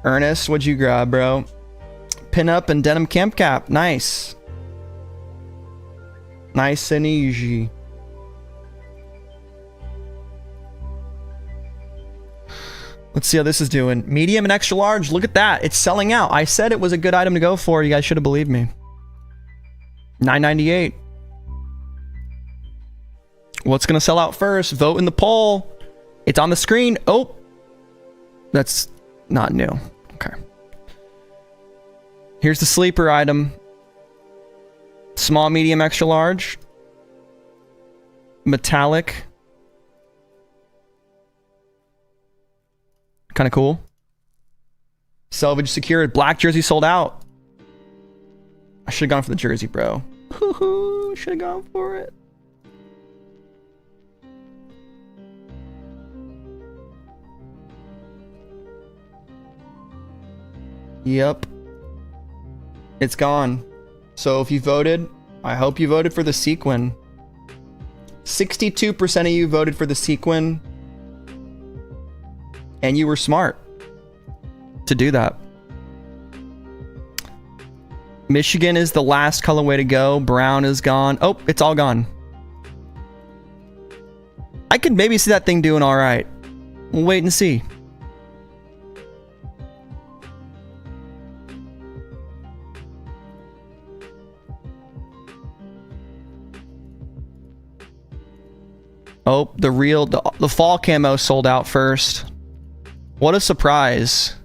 Ernest, what'd you grab, bro? Pinup and denim camp cap. Nice. Nice and easy. Let's see how this is doing. Medium and extra large. Look at that. It's selling out. I said it was a good item to go for. You guys should have believed me. $9.98. What's going to sell out first? Vote in the poll. It's on the screen. Oh, that's not new. Okay. Here's the sleeper item. Small, medium, extra large. Metallic. Kind of cool. Selvage secured. Black jersey sold out. I should have gone for the jersey, bro. Should have gone for it. Yep. It's gone. So if you voted, I hope you voted for the sequin. 62% of you voted for the sequin. And you were smart to do that. Michigan is the last colorway to go. Brown is gone. Oh, it's all gone. I could maybe see that thing doing all right. We'll wait and see. Oh, the fall camo sold out first. What a surprise.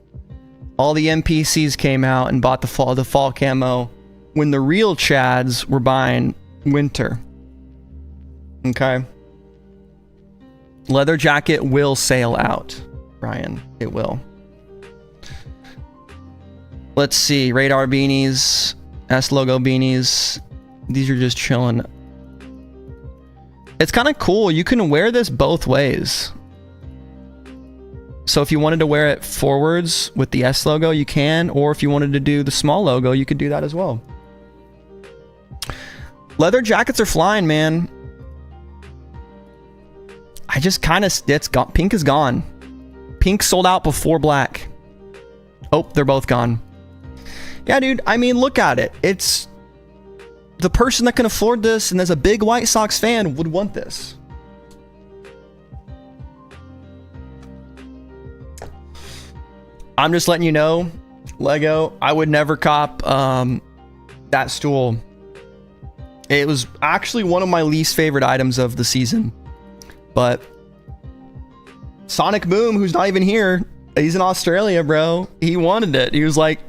All the NPCs came out and bought the fall camo when the real Chads were buying winter. Okay. Leather jacket will sail out, Ryan. It will. Let's see. Radar beanies. S logo beanies. These are just chilling. It's kind of cool. You can wear this both ways. So if you wanted to wear it forwards with the S logo, you can. Or if you wanted to do the small logo, you could do that as well. Leather jackets are flying, man. I just kind of... It's gone. Pink is gone. Pink sold out before black. Oh, they're both gone. Yeah, dude. I mean, look at it. It's... The person that can afford this and is a big White Sox fan would want this. I'm just letting you know, Lego, I would never cop that stool. It was actually one of my least favorite items of the season. But Sonic Boom, who's not even here, he's in Australia, bro. He wanted it. He was like,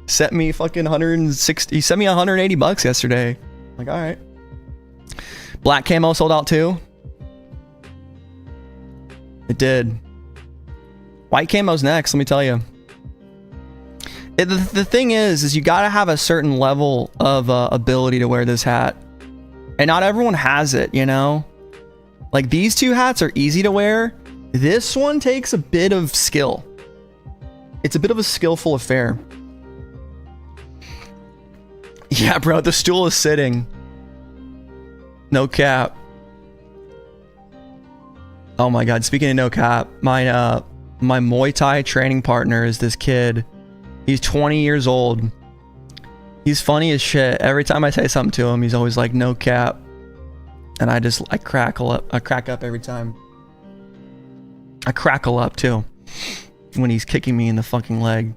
sent me fucking 160. He sent me 180 bucks yesterday. I'm like, all right. Black camo sold out too. It did. White camo's next, let me tell you. The thing is you gotta have a certain level of ability to wear this hat. And not everyone has it, you know? Like, these two hats are easy to wear. This one takes a bit of skill. It's a bit of a skillful affair. Yeah, bro, the stool is sitting. No cap. Oh my god, speaking of no cap, my Muay Thai training partner is this kid. He's 20 years old. He's funny as shit. Every time I say something to him, he's always like, no cap. And I crackle up. I crack up every time. I crackle up too when he's kicking me in the fucking leg.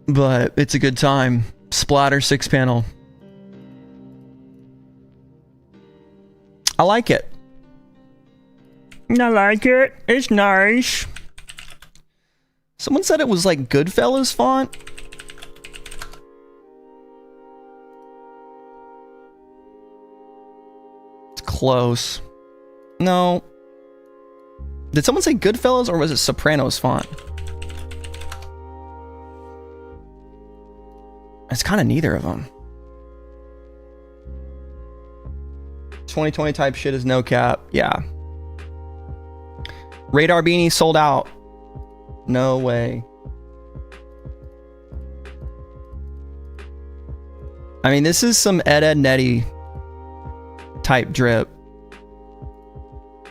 But it's a good time. Splatter 6-panel. I like it. I like it. It's nice. Someone said it was like Goodfellas font. It's close. No. Did someone say Goodfellas or was it Sopranos font? It's kind of neither of them. 2020 type shit is no cap. Yeah. Radar beanie sold out. No way. I mean, this is some Ed Netty type drip.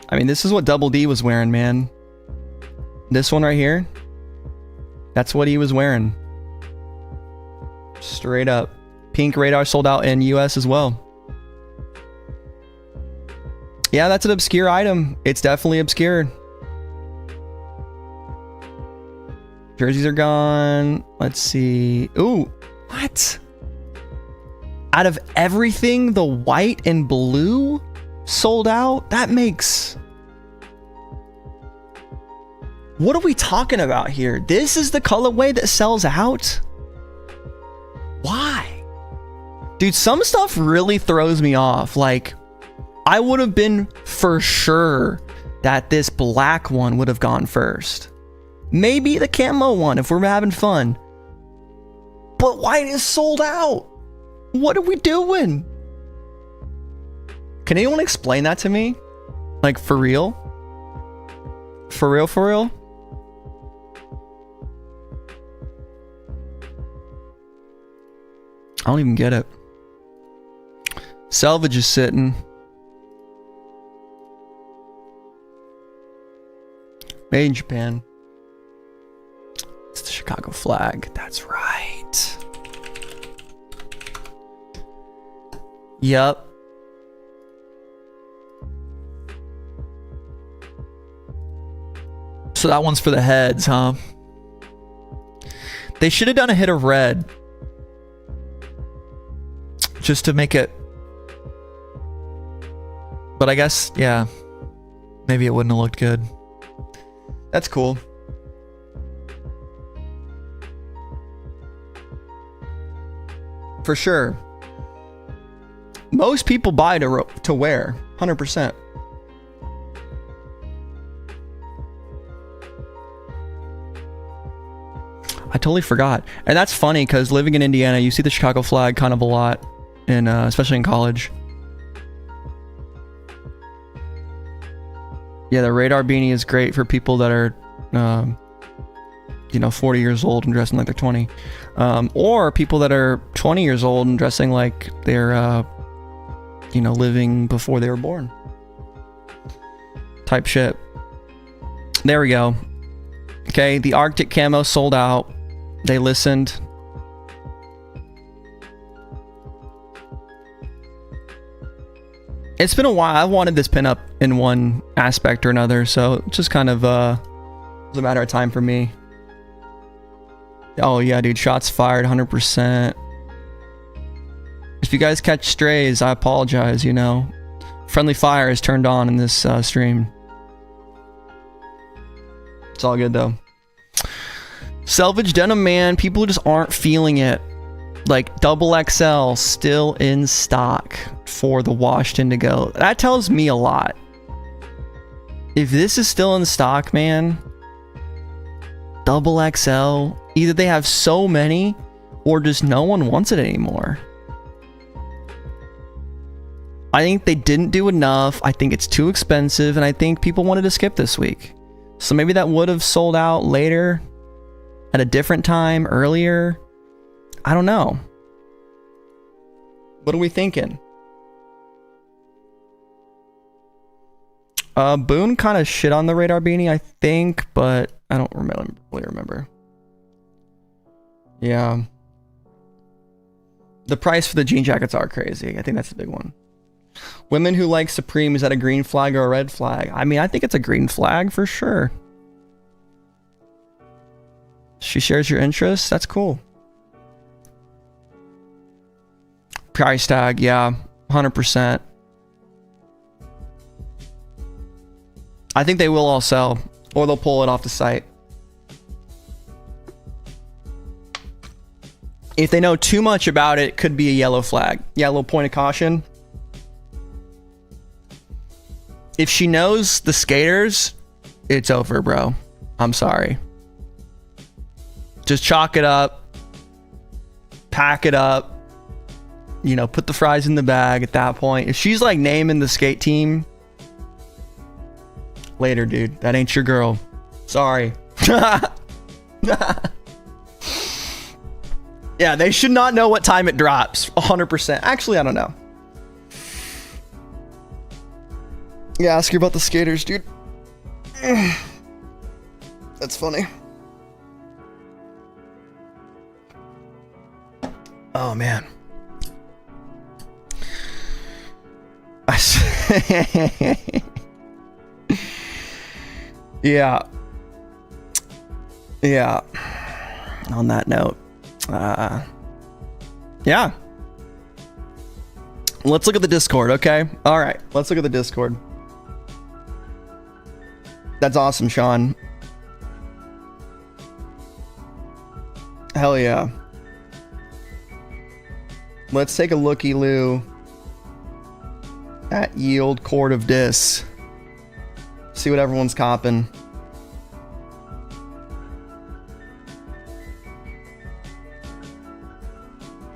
I mean, this is what Double D was wearing, man. This one right here. That's what he was wearing. Straight up. Pink radar sold out in US as well. Yeah, that's an obscure item. It's definitely obscure. Jerseys are gone. Let's see. Ooh, what? Out of everything, the white and blue sold out? That makes... What are we talking about here? This is the colorway that sells out? Why? Dude, some stuff really throws me off. Like, I would have been for sure that this black one would have gone first. Maybe the camo one if we're having fun. But white is sold out. What are we doing? Can anyone explain that to me? Like, for real? For real, for real? I don't even get it. Selvage is sitting. Made in Japan. It's the Chicago flag. That's right. Yup. So that one's for the heads, huh? They should have done a hit of red. Just to make it... But I guess, yeah. Maybe it wouldn't have looked good. That's cool. For sure. Most people buy to wear. 100%. I totally forgot. And that's funny because living in Indiana, you see the Chicago flag kind of a lot, in, especially in college. Yeah, the radar beanie is great for people that are, 40 years old and dressing like they're 20. Or people that are 20 years old and dressing like they're, living before they were born. Type shit. There we go. Okay, the Arctic camo sold out. They listened. It's been a while. I've wanted this pinup in one aspect or another, so it just kind of was a matter of time for me. Oh yeah, dude, shots fired 100%. If you guys catch strays, I apologize, Friendly fire is turned on in this stream. It's all good though. Selvage denim, man. People just aren't feeling it. Like double XL still in stock for the washed indigo. That tells me a lot. If this is still in stock, man, double XL, either they have so many or just no one wants it anymore. I think they didn't do enough. I think it's too expensive, and I think people wanted to skip this week. So maybe that would have sold out later, at a different time, earlier. I don't know. What are we thinking? Boone kind of shit on the radar beanie, I think, but I don't really remember. Yeah. The price for the jean jackets are crazy. I think that's the big one. Women who like Supreme, is that a green flag or a red flag? I mean, I think it's a green flag for sure. She shares your interests. That's cool. Price tag, yeah, 100%. I think they will all sell, or they'll pull it off the site. If they know too much about it, could be a yellow flag. Yeah, a little point of caution. If she knows the skaters, it's over, bro. I'm sorry. Just chalk it up, pack it up, put the fries in the bag at that point. If she's like naming the skate team, later, dude, that ain't your girl. Sorry. Yeah, they should not know what time it drops. 100%. Actually, I don't know. Yeah, ask her about the skaters, dude. That's funny. Oh man. Yeah. Yeah. On that note, yeah. Let's look at the Discord, okay? All right, let's look at the Discord. That's awesome, Sean. Hell yeah. Let's take a looky-loo at Yield Court of Dis. See what everyone's copping.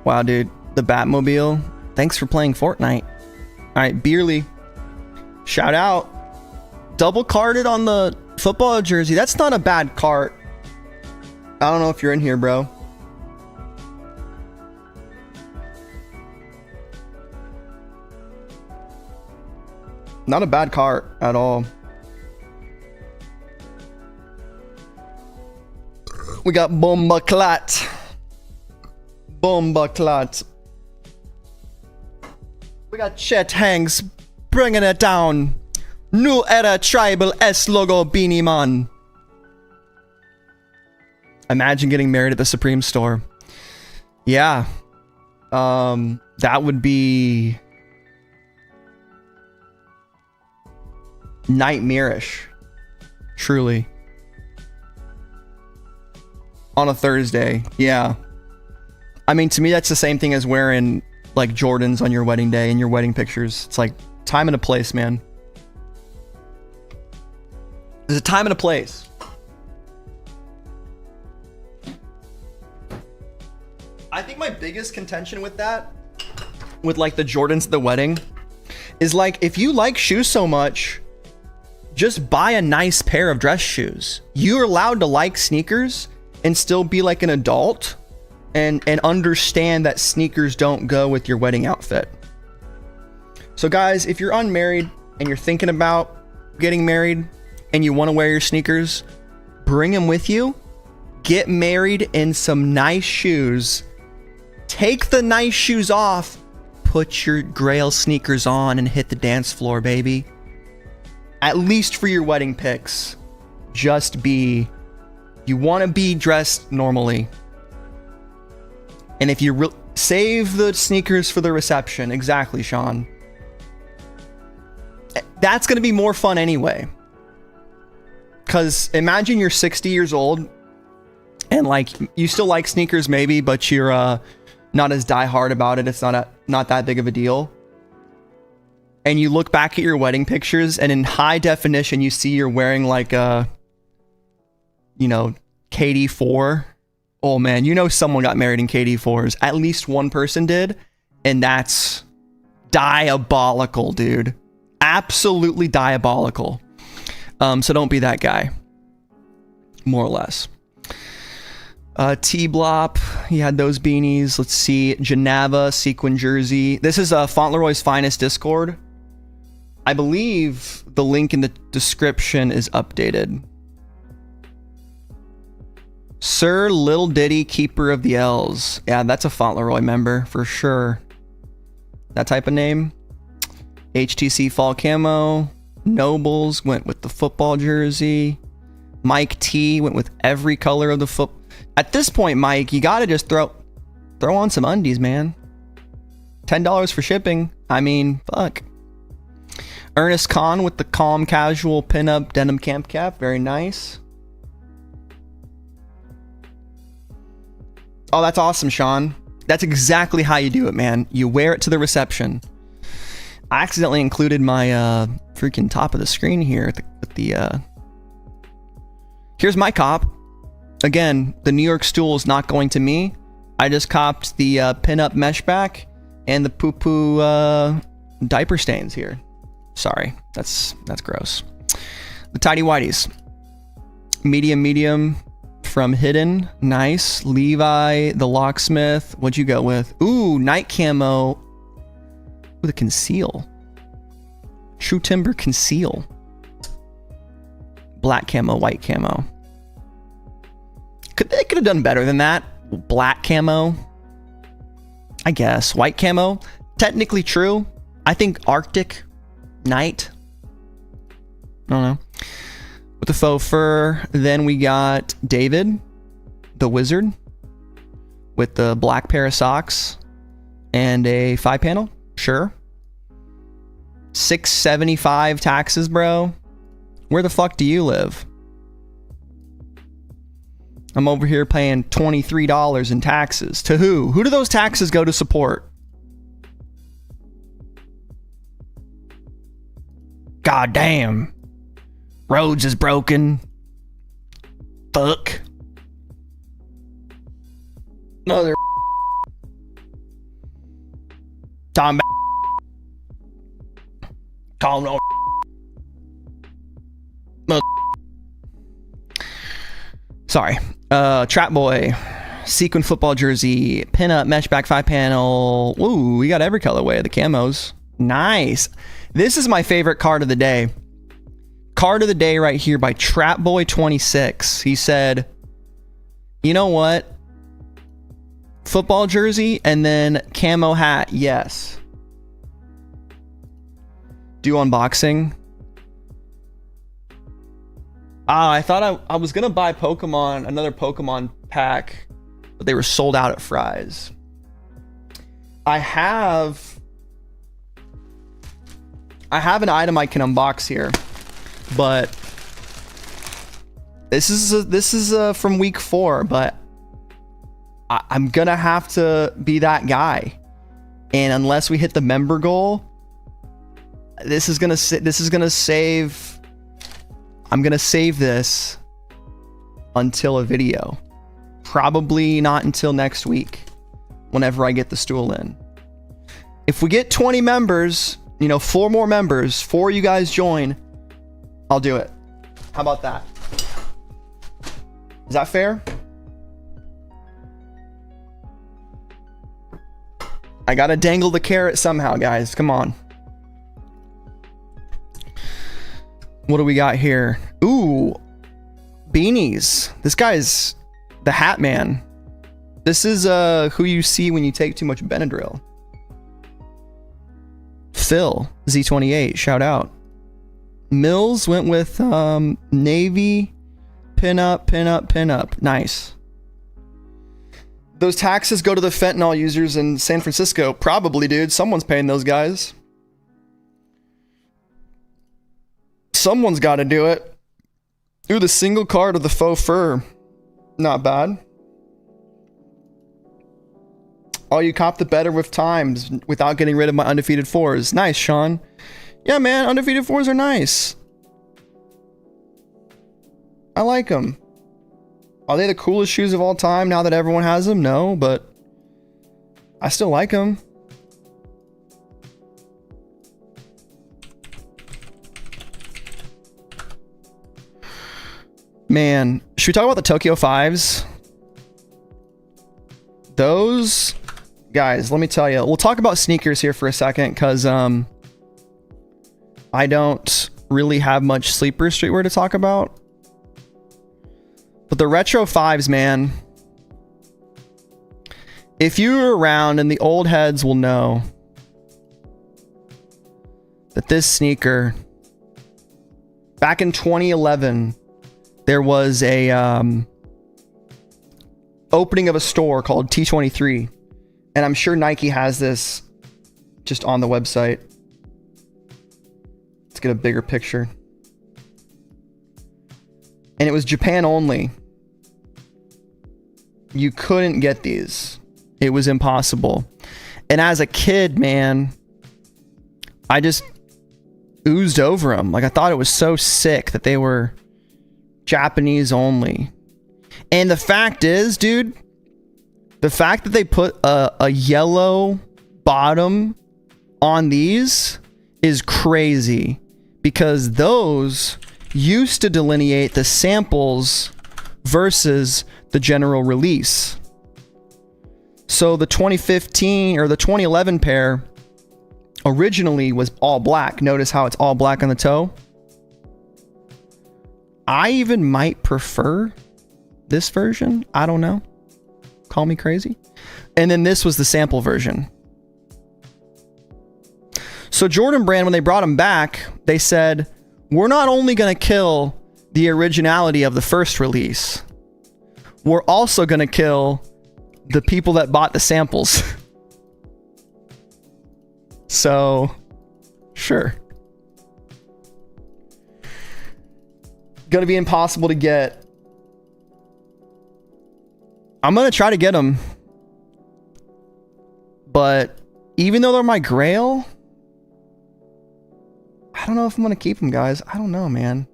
Wow, dude. The Batmobile. Thanks for playing Fortnite. Alright, Beerly. Shout out. Double carded on the football jersey. That's not a bad cart. I don't know if you're in here, bro. Not a bad cart at all. We got Bomba Clat. Bomba Clat. We got Chet Hanks bringing it down. New era tribal S logo beanie man. Imagine getting married at the Supreme store. Yeah. That would be nightmarish. Truly. On a Thursday. Yeah. I mean, to me, that's the same thing as wearing like Jordans on your wedding day in your wedding pictures. It's like time and a place, man. There's a time and a place. I think my biggest contention with that, with like the Jordans at the wedding, is like, if you like shoes so much, just buy a nice pair of dress shoes. You're allowed to like sneakers and still be like an adult and understand that sneakers don't go with your wedding outfit. So guys, if you're unmarried and you're thinking about getting married and you want to wear your sneakers, bring them with you. Get married in some nice shoes. Take the nice shoes off. Put your Grail sneakers on and hit the dance floor, baby. At least for your wedding pics. Just be... You want to be dressed normally. And if you save the sneakers for the reception. Exactly, Sean. That's going to be more fun anyway. Because imagine you're 60 years old and like you still like sneakers maybe, but you're not as diehard about it. It's not that big of a deal. And you look back at your wedding pictures and in high definition, you see you're wearing like a, you know, KD4. Oh man, you know someone got married in KD4s. At least one person did. And that's diabolical, dude. Absolutely diabolical. So don't be that guy. More or less. T-Blop, he had those beanies. Let's see. Geneva, sequin jersey. This is Fauntleroy's Finest Discord. I believe the link in the description is updated. Sir Lil Diddy, Keeper of the L's. Yeah, that's a Fauntleroy member for sure. That type of name. HTC Fall Camo. Nobles went with the football jersey. Mike T went with every color of the foot. At this point, Mike, you gotta just throw on some undies, man. $10 for shipping. I mean, fuck. Ernest Kahn with the calm casual pinup denim camp cap. Very nice. Oh, that's awesome, Sean. That's exactly how you do it, man. You wear it to the reception. I accidentally included my freaking top of the screen here with the here's my cop. Again, the New York Stool is not going to me. I just copped the pinup mesh back and the poo-poo diaper stains here. Sorry, that's gross. The tidy whities. Medium from Hidden. Nice. Levi, the locksmith. What'd you go with? Ooh, night camo with a conceal. True Timber conceal. Black camo, white camo. They could have done better than that. Black camo. I guess. White camo, technically true. I think Arctic night. I don't know. With the faux fur. Then we got David, the wizard, with the black pair of socks and a 5-panel. Sure. $675 taxes, bro. Where the fuck do you live? I'm over here paying $23 in taxes. To who? Who do those taxes go to support? God damn. Roads is broken. Fuck. Mother. Tom. Call no. Mother. Sorry. Trap Boy. Sequin football jersey. Pinup mesh back 5-panel. Ooh, we got every colorway of the camos. Nice. This is my favorite card of the day. Card of the day right here by Trap Boy 26. He said, you know what? Football jersey and then camo hat. Yes. Do unboxing. I thought I was gonna buy another Pokemon pack, but they were sold out at Fry's. I have an item I can unbox here, but this is from week 4, but I'm gonna have to be that guy, and unless we hit the member goal, this is gonna save. I'm gonna save this until a video, probably not until next week, whenever I get the stool in. If we get 20 members, 4 more members, 4 you guys join, I'll do it. How about that? Is that fair? I gotta dangle the carrot somehow, guys. Come on. What do we got here? Ooh, beanies. This guy's the Hat Man. This is who you see when you take too much Benadryl. Phil, Z28, shout out. Mills went with Navy, pinup. Nice. Those taxes go to the fentanyl users in San Francisco. Probably, dude. Someone's paying those guys. Someone's got to do it. Ooh, the single card of the faux fur. Not bad. Oh, you cop the better with times without getting rid of my undefeated 4s. Nice, Sean. Yeah, man, undefeated 4s are nice. I like them. Are they the coolest shoes of all time now that everyone has them? No, but I still like them. Man, should we talk about the Tokyo 5s? Those guys, let me tell you. We'll talk about sneakers here for a second because I don't really have much sleeper streetwear to talk about. But the retro 5s, man. If you were around, and the old heads will know that this sneaker, back in 2011, there was a opening of a store called T23, and I'm sure Nike has this just on the website. Let's get a bigger picture. And it was Japan only. You couldn't get these. It was impossible. And as a kid, man, I just oozed over them. Like, I thought it was so sick that they were Japanese only. And the fact is, dude, the fact that they put a yellow bottom on these is crazy, because those used to delineate the samples versus the general release. So the 2015 or the 2011 pair originally was all black. Notice how it's all black on the toe. I even might prefer this version. I don't know. Call me crazy. And then this was the sample version. So Jordan Brand, when they brought him back, they said, we're not only going to kill the originality of the first release, we're also going to kill the people that bought the samples. So, sure. Going to be impossible to get. I'm going to try to get them. But even though they're my grail, I don't know if I'm going to keep them, guys. I don't know, man.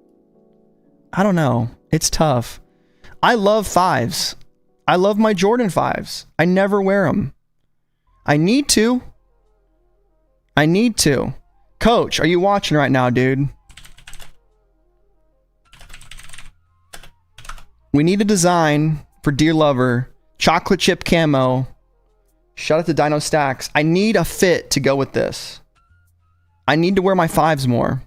I don't know. It's tough. I love 5s. I love my Jordan 5s. I never wear them. I need to. I need to. Coach, are you watching right now, dude? We need a design for Dear Lover. Chocolate chip camo. Shout out to Dino Stacks. I need a fit to go with this. I need to wear my 5s more.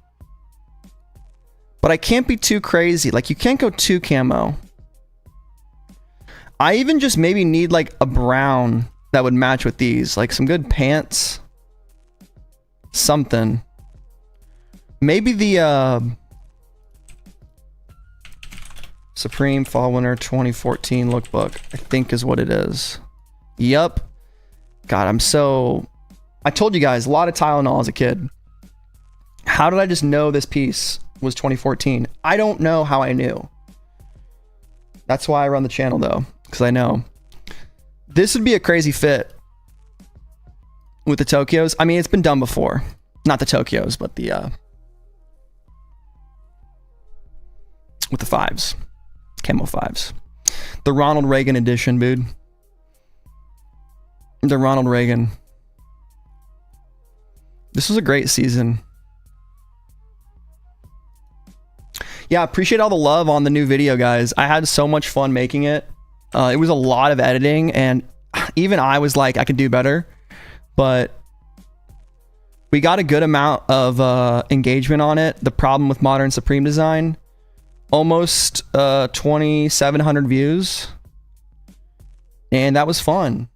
But I can't be too crazy. Like, you can't go too camo. I even just maybe need like a brown that would match with these. Like some good pants. Something. Maybe the Supreme Fall Winter 2014 lookbook, I think is what it is. Yup. God, I told you guys, a lot of Tylenol as a kid. How did I just know this piece was 2014? I don't know how I knew. That's why I run the channel though, because I know. This would be a crazy fit with the Tokyos. I mean, it's been done before. Not the Tokyos, but the with the 5s. Camo 5s. The Ronald Reagan edition, dude. The Ronald Reagan. This was a great season. Yeah, appreciate all the love on the new video, guys. I had so much fun making it. It was a lot of editing, and even I was like, I could do better. But we got a good amount of engagement on it. The problem with Modern Supreme Design, almost 2,700 views. And that was fun.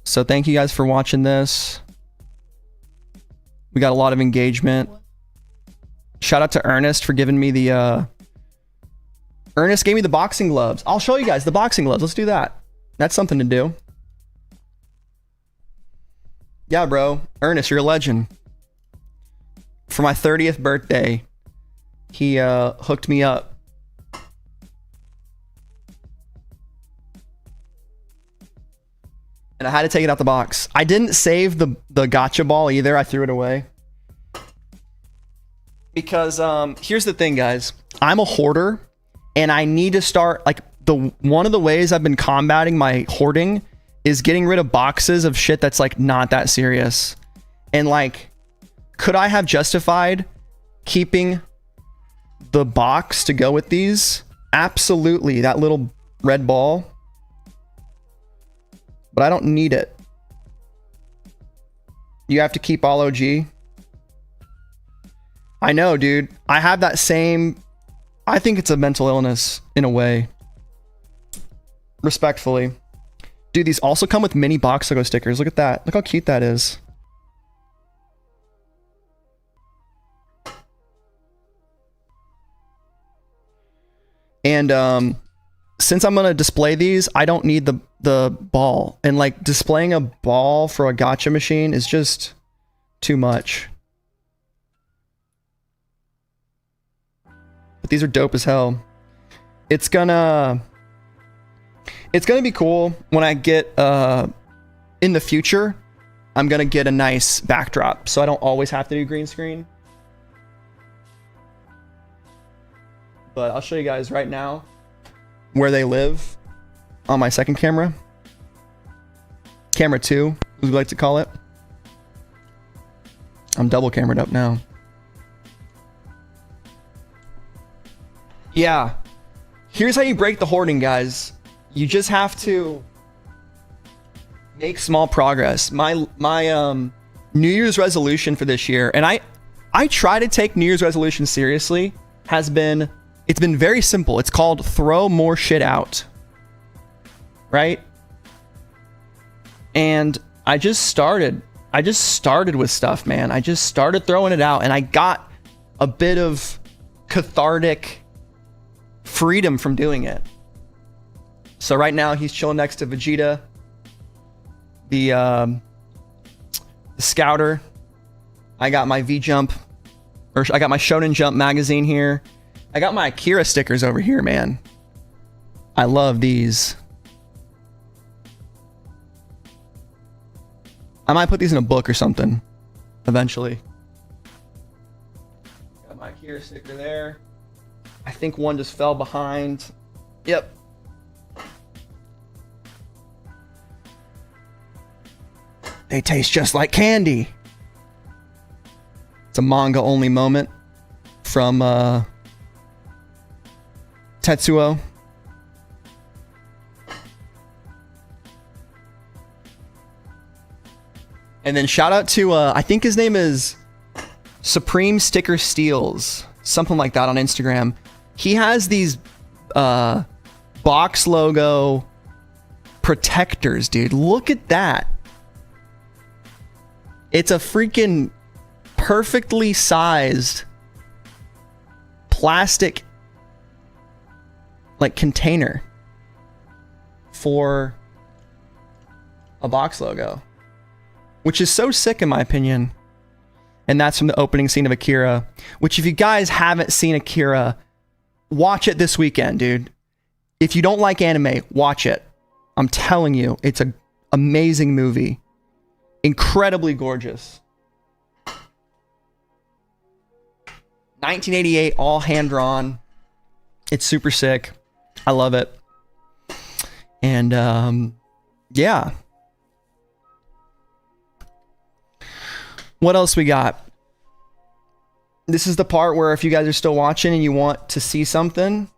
So thank you guys for watching this. We got a lot of engagement. Shout out to Ernest for giving me the Ernest gave me the boxing gloves. I'll show you guys the boxing gloves. Let's do that. That's something to do. Yeah, bro. Ernest, you're a legend. For my 30th birthday, he hooked me up. And I had to take it out the box. I didn't save the gotcha ball either. I threw it away. Because here's the thing, guys. I'm a hoarder, and I need to start, like, one of the ways I've been combating my hoarding is getting rid of boxes of shit that's like not that serious. And like, could I have justified keeping the box to go with these? Absolutely. That little red ball. But I don't need it. You have to keep all OG. I know, dude. I have that same... I think it's a mental illness in a way. Respectfully. Dude, these also come with mini box logo stickers. Look at that. Look how cute that is. And since I'm going to display these, I don't need the ball. And like displaying a ball for a gacha machine is just too much. But these are dope as hell. It's gonna be cool when I get in the future. I'm gonna get a nice backdrop so I don't always have to do green screen. But I'll show you guys right now where they live on my second camera. Camera 2, as we like to call it. I'm double camered up now. Yeah. Here's how you break the hoarding, guys. You just have to make small progress. My New Year's resolution for this year, and I try to take New Year's resolution seriously, it's been very simple. It's called throw more shit out. Right? And I just started with stuff, man. I just started throwing it out, and I got a bit of cathartic freedom from doing it. So right now he's chilling next to Vegeta, the Scouter. I got my V-Jump, or I got my Shonen Jump magazine here. I got my Akira stickers over here, man. I love these. I might put these in a book or something eventually. Got my Akira sticker there. I think one just fell behind. Yep. They taste just like candy. It's a manga only moment from Tetsuo. And then shout out to, I think his name is Supreme Sticker Steals, something like that on Instagram. He has these box logo protectors, dude. Look at that. It's a freaking perfectly sized plastic like container for a box logo, which is so sick in my opinion. And that's from the opening scene of Akira, which if you guys haven't seen Akira, watch it this weekend, dude. If you don't like anime, watch it. I'm telling you, it's an amazing movie. Incredibly gorgeous. 1988, all hand drawn. It's super sick. I love it. And yeah. What else we got? This is the part where if you guys are still watching and you want to see something,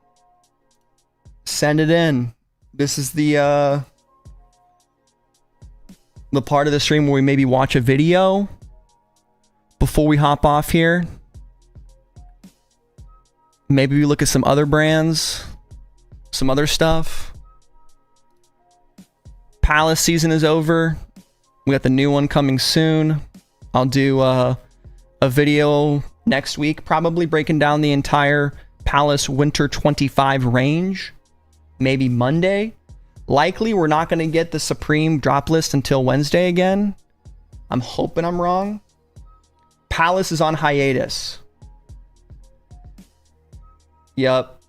send it in. This is the part of the stream where we maybe watch a video before we hop off here. Maybe we look at some other brands, some other stuff. Palace season is over. We got the new one coming soon. I'll do a video next week, probably breaking down the entire Palace Winter 25 range. Maybe Monday. Likely, we're not going to get the Supreme drop list until Wednesday again. I'm hoping I'm wrong. Palace is on hiatus. Yep.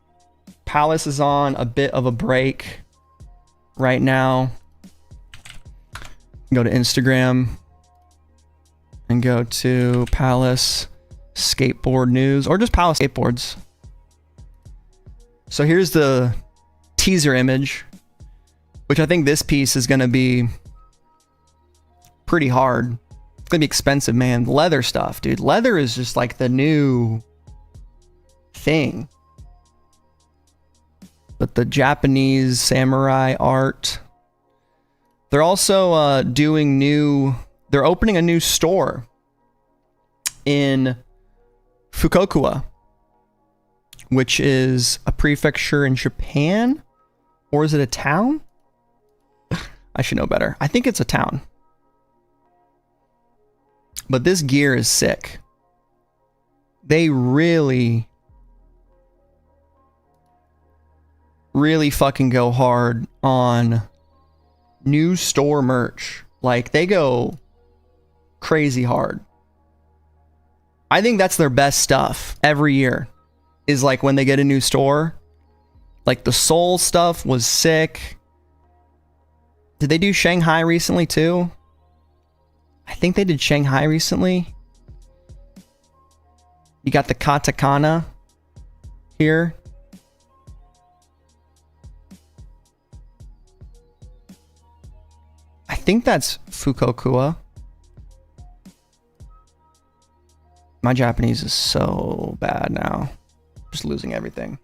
Palace is on a bit of a break right now. Go to Instagram and go to Palace Skateboard News, or just Palace Skateboards. So here's the teaser image, which I think this piece is going to be pretty hard. It's going to be expensive, man. Leather stuff, dude. Leather is just like the new thing. But the Japanese samurai art. They're also doing new... They're opening a new store in Fukuoka, which is a prefecture in Japan. Or is it a town? I should know better. I think it's a town. But this gear is sick. They really fucking go hard on new store merch. Like, they go crazy hard. I think that's their best stuff every year, is like when they get a new store. Like the Soul stuff was sick. Did they do Shanghai recently too? I think they did Shanghai recently. You got the katakana here. I think that's Fukuoka. My Japanese is so bad now. Just losing everything.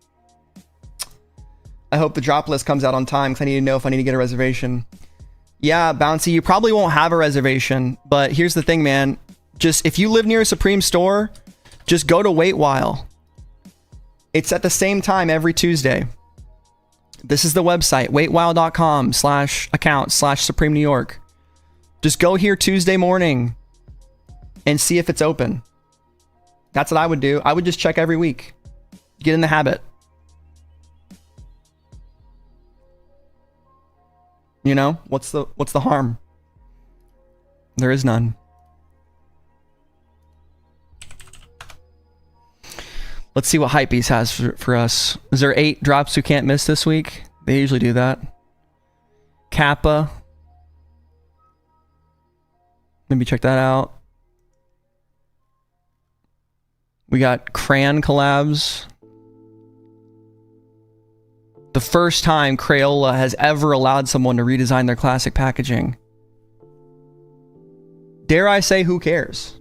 I hope the drop list comes out on time because I need to know if I need to get a reservation. Yeah, Bouncy, you probably won't have a reservation, but here's the thing, man. Just if you live near a Supreme store, just go to Wait While. It's at the same time every Tuesday. This is the website, waitwhile.com/account/Supreme New York. Just go here Tuesday morning and see if it's open. That's what I would do. I would just check every week. Get in the habit. You know, what's the harm? There is none. Let's see what Hypebeast has for us. Is there 8 drops who can't miss this week? They usually do that. Kappa. Maybe check that out. We got Crayon collabs. The first time Crayola has ever allowed someone to redesign their classic packaging. Dare I say, who cares?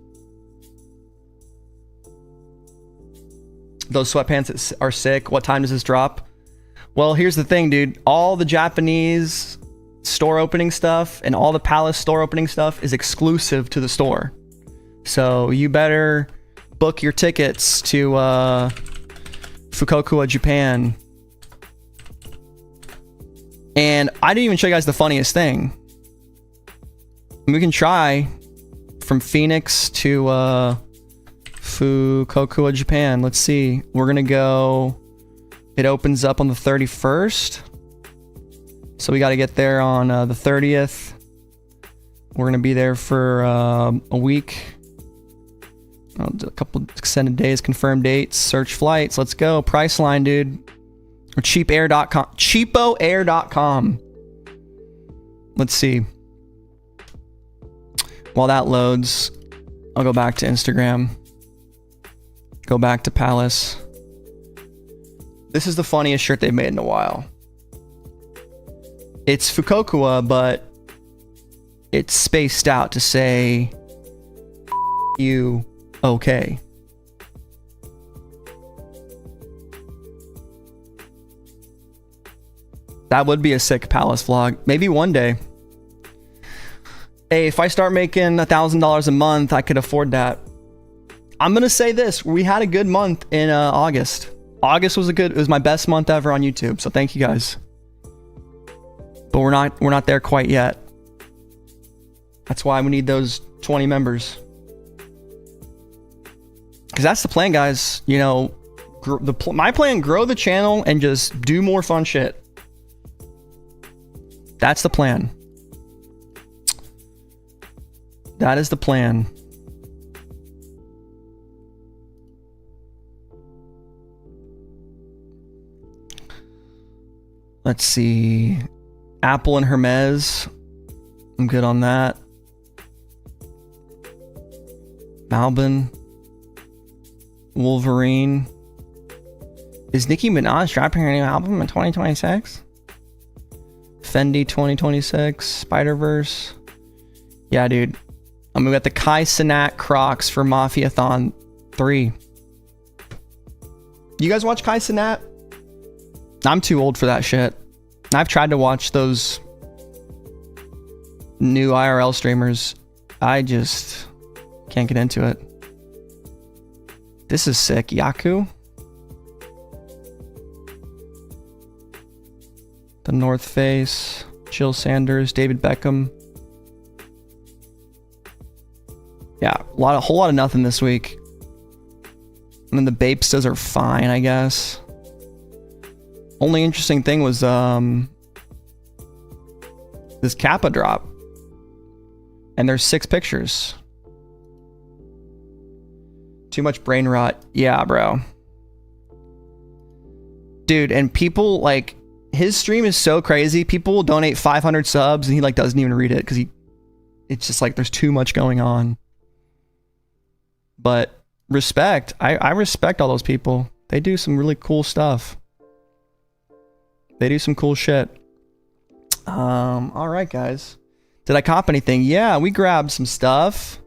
Those sweatpants are sick. What time does this drop? Well, here's the thing, dude. All the Japanese store opening stuff and all the Palace store opening stuff is exclusive to the store. So you better book your tickets to Fukuoka, Japan. And I didn't even show you guys the funniest thing. We can try from Phoenix to Fukuoka, Japan. Let's see. We're gonna go. It opens up on the 31st. So we got to get there on the 30th. We're gonna be there for a week. A couple extended days, confirmed dates, search flights. Let's go. Priceline, dude. Or cheapair.com. Cheapoair.com. Let's see. While that loads, I'll go back to Instagram. Go back to Palace. This is the funniest shirt they've made in a while. It's Fukuoka, but it's spaced out to say you okay. That would be a sick Palace vlog. Maybe one day. Hey, if I start making $1,000 a month, I could afford that. I'm gonna say this: we had a good month in August. August was it was my best month ever on YouTube. So thank you guys. But we're not there quite yet. That's why we need those 20 members. Because that's the plan, guys. You know, my plan: grow the channel and just do more fun shit. That's the plan. That is the plan. Let's see. Apple and Hermes. I'm good on that. Malbin. Wolverine. Is Nicki Minaj dropping her new album in 2026? Fendi 2026. Spider-Verse. Yeah, dude. We got the Kai Cenat Crocs for Mafiathon 3. You guys watch Kai Cenat? I'm too old for that shit. I've tried to watch those new IRL streamers. I just can't get into it. This is sick. Yaku. The North Face. Jill Sanders. David Beckham. Yeah, a whole lot of nothing this week. And then the Bapestas are fine, I guess. Only interesting thing was this Kappa drop. And there's 6 pictures. Too much brain rot. Yeah, bro. Dude, and people, like, his stream is so crazy. People will donate 500 subs and he, like, doesn't even read it because it's just like there's too much going on. But respect. I respect all those people. They do some really cool stuff. They do some cool shit. All right, guys. Did I cop anything? Yeah, we grabbed some stuff.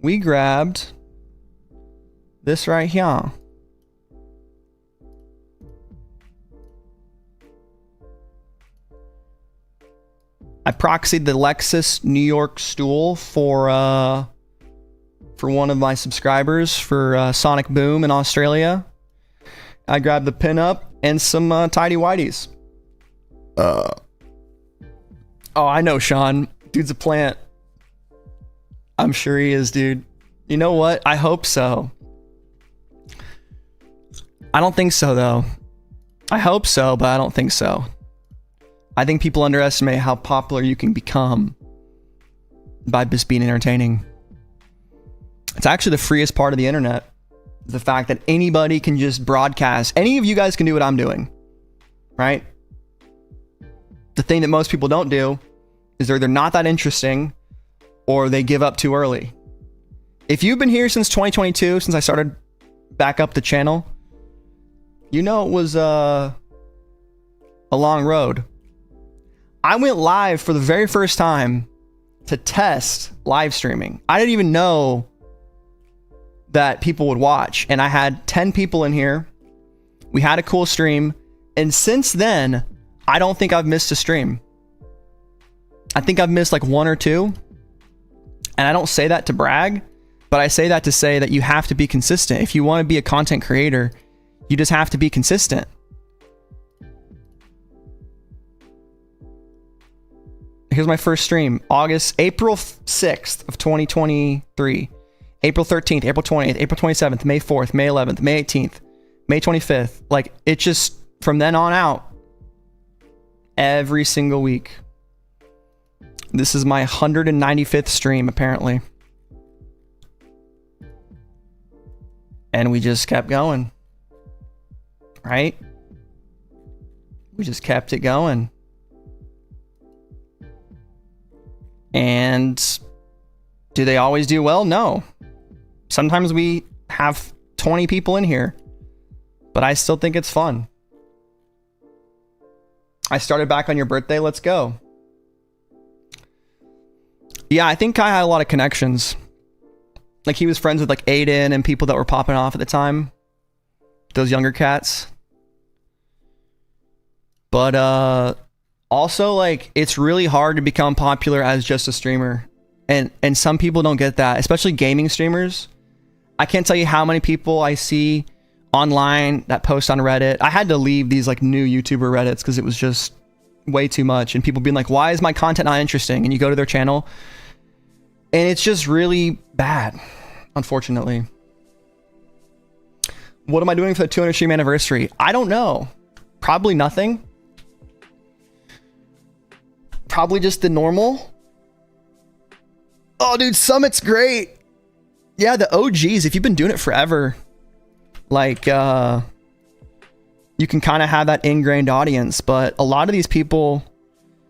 We grabbed this right here. I proxied the Lectus New York Stool for one of my subscribers for Sonic Boom in Australia. I grabbed the Pinup and some tidy whities. Oh, I know, Sean. Dude's a plant. I'm sure he is, dude. You know what? I hope so. I don't think so, though. I hope so, but I don't think so. I think people underestimate how popular you can become by just being entertaining. It's actually the freest part of the internet. The fact that anybody can just broadcast. Any of you guys can do what I'm doing, right? The thing that most people don't do is they're either not that interesting or they give up too early. If you've been here since 2022, since I started back up the channel, you know it was a long road. I went live for the very first time to test live streaming. I didn't even know that people would watch, and I had 10 people in here. We had a cool stream, and since then, I don't think I've missed a stream. I think I've missed like one or two, and I don't say that to brag, but I say that to say that you have to be consistent. If you want to be a content creator, you just have to be consistent. Here's my first stream, April 6th of 2023, April 13th, April 20th, April 27th, May 4th, May 11th, May 18th, May 25th. Like, it just, from then on out, every single week. This is my 195th stream, apparently. And we just kept going. Right? We just kept it going. And do they always do well? No. Sometimes we have 20 people in here, but I still think it's fun. I started back on your birthday. Let's go. Yeah, I think Kai had a lot of connections. Like, he was friends with like Aiden and people that were popping off at the time. Those younger cats. But also, like, it's really hard to become popular as just a streamer. And some people don't get that, especially gaming streamers. I can't tell you how many people I see online that post on Reddit. I had to leave these like new YouTuber Reddits because it was just way too much. And people being like, why is my content not interesting? And you go to their channel and it's just really bad, unfortunately. What am I doing for the 200 stream anniversary? I don't know. Probably nothing. Probably just the normal. Oh, dude, Summit's great. Yeah, the OGs, if you've been doing it forever, like, you can kind of have that ingrained audience, but a lot of these people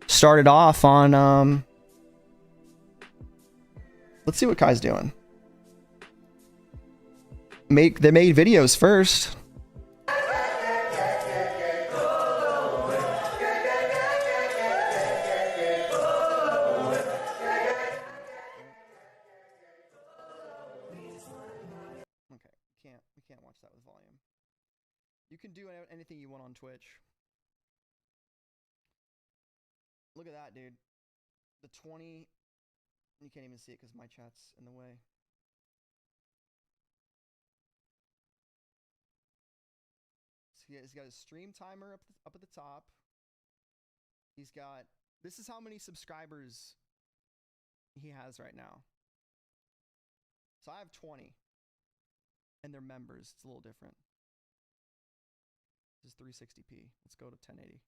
started off on, let's see what Kai's doing. They made videos first. You can do anything you want on Twitch. Look at that, dude. The 20... You can't even see it because my chat's in the way. So he's got his stream timer up at the top. He's got... This is how many subscribers he has right now. So I have 20. And they're members. It's a little different. This is 360p. Let's go to 1080.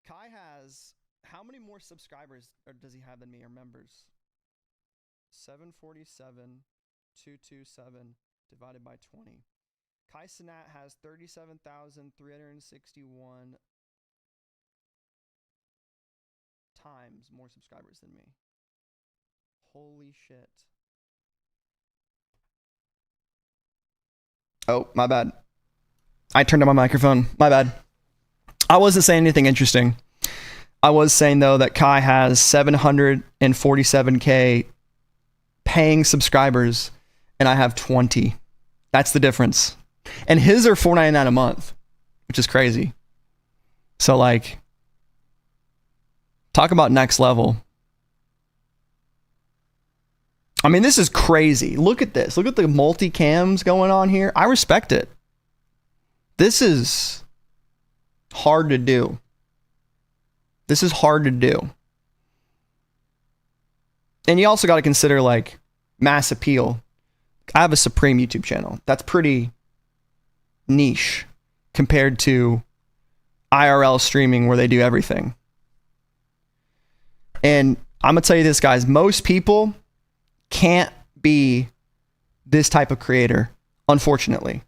Kai has, how many more subscribers does he have than me, or members? 747, 227 divided by 20. Kai Sinat has 37,361 times more subscribers than me. Holy shit. Oh, my bad. I turned on my microphone. My bad. I wasn't saying anything interesting. I was saying, though, that Kai has 747K paying subscribers, and I have 20. That's the difference. And his are $4.99 a month, which is crazy. So, like, talk about next level. I mean, this is crazy. Look at this. Look at the multicams going on here. I respect it. This is hard to do. This is hard to do. And you also got to consider like mass appeal. I have a Supreme YouTube channel. That's pretty niche compared to IRL streaming where they do everything. And I'm going to tell you this, guys. Most people can't be this type of creator, unfortunately.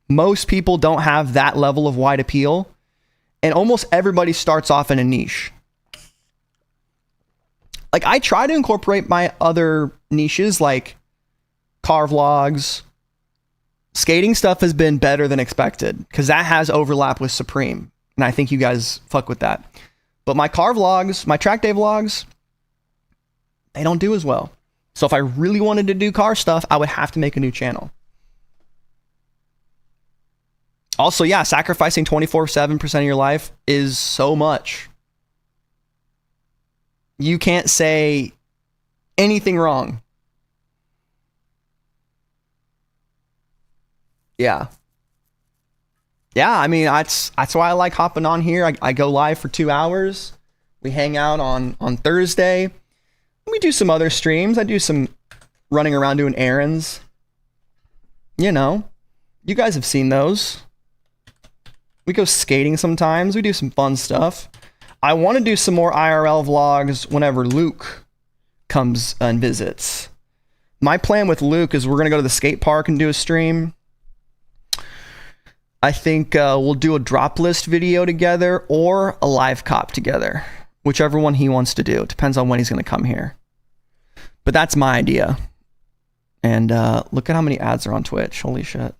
Most people don't have that level of wide appeal. And almost everybody starts off in a niche. Like, I try to incorporate my other niches, like car vlogs. Skating stuff has been better than expected because that has overlap with Supreme. And I think you guys fuck with that. But my car vlogs, my track day vlogs, they don't do as well. So if I really wanted to do car stuff, I would have to make a new channel. Also, yeah, sacrificing 24/7% of your life is so much. You can't say anything wrong. Yeah. Yeah, I mean, that's why I like hopping on here. I go live for 2 hours. We hang out on Thursday. We do some other streams. I do some running around doing errands. You know, you guys have seen those. We go skating sometimes. We do some fun stuff. I want to do some more IRL vlogs whenever Luke comes and visits. My plan with Luke is we're going to go to the skate park and do a stream. I think we'll do a drop list video together or a live cop together. Whichever one he wants to do. It depends on when he's going to come here. But that's my idea. And look at how many ads are on Twitch. Holy shit.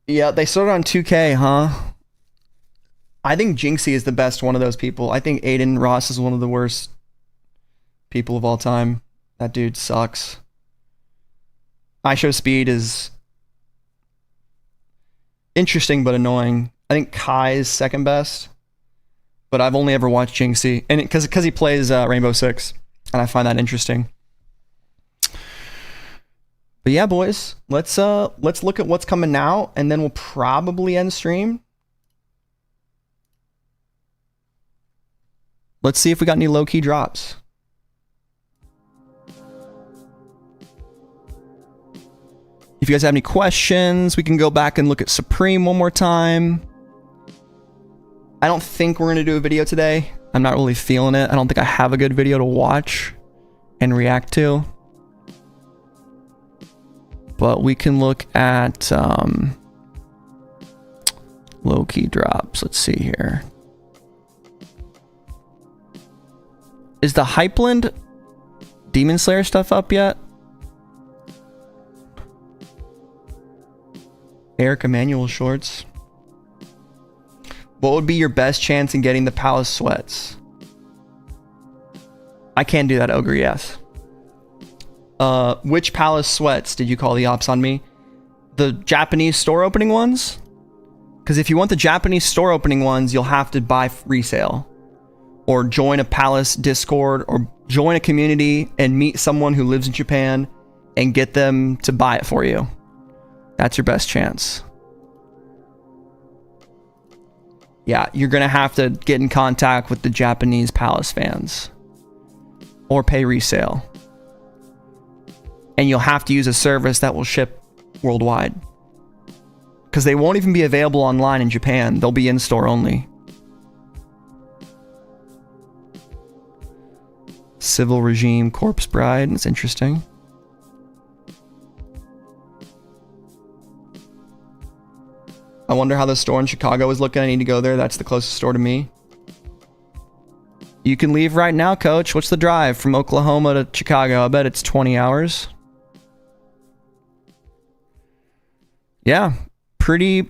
Yeah, they started on 2K, huh? I think Jinxie is the best one of those people. I think Aiden Ross is one of the worst people of all time. That dude sucks. iShowSpeed is interesting but annoying. I think Kai is second best, but I've only ever watched Jinxie, and because he plays Rainbow Six, and I find that interesting. But yeah, boys, let's look at what's coming now, and then we'll probably end stream. Let's see if we got any low-key drops. If you guys have any questions, we can go back and look at Supreme one more time. I don't think we're going to do a video today. I'm not really feeling it. I don't think I have a good video to watch and react to. But we can look at low-key drops. Let's see here. Is the Hypeland Demon Slayer stuff up yet? Eric Emanuel shorts. What would be your best chance in getting the Palace sweats? I can do that, Ogre, yes. Which Palace sweats did you call the ops on me? The Japanese store opening ones? Because if you want the Japanese store opening ones, you'll have to buy resale. Or join a Palace Discord, or join a community and meet someone who lives in Japan and get them to buy it for you. That's your best chance. Yeah, you're going to have to get in contact with the Japanese Palace fans. Or pay resale. And you'll have to use a service that will ship worldwide. Because they won't even be available online in Japan. They'll be in-store only. Civil Regime Corpse Bride. It's interesting. I wonder how the store in Chicago is looking. I need to go there. That's the closest store to me. You can leave right now, coach. What's the drive from Oklahoma to Chicago? I bet it's 20 hours. Yeah, pretty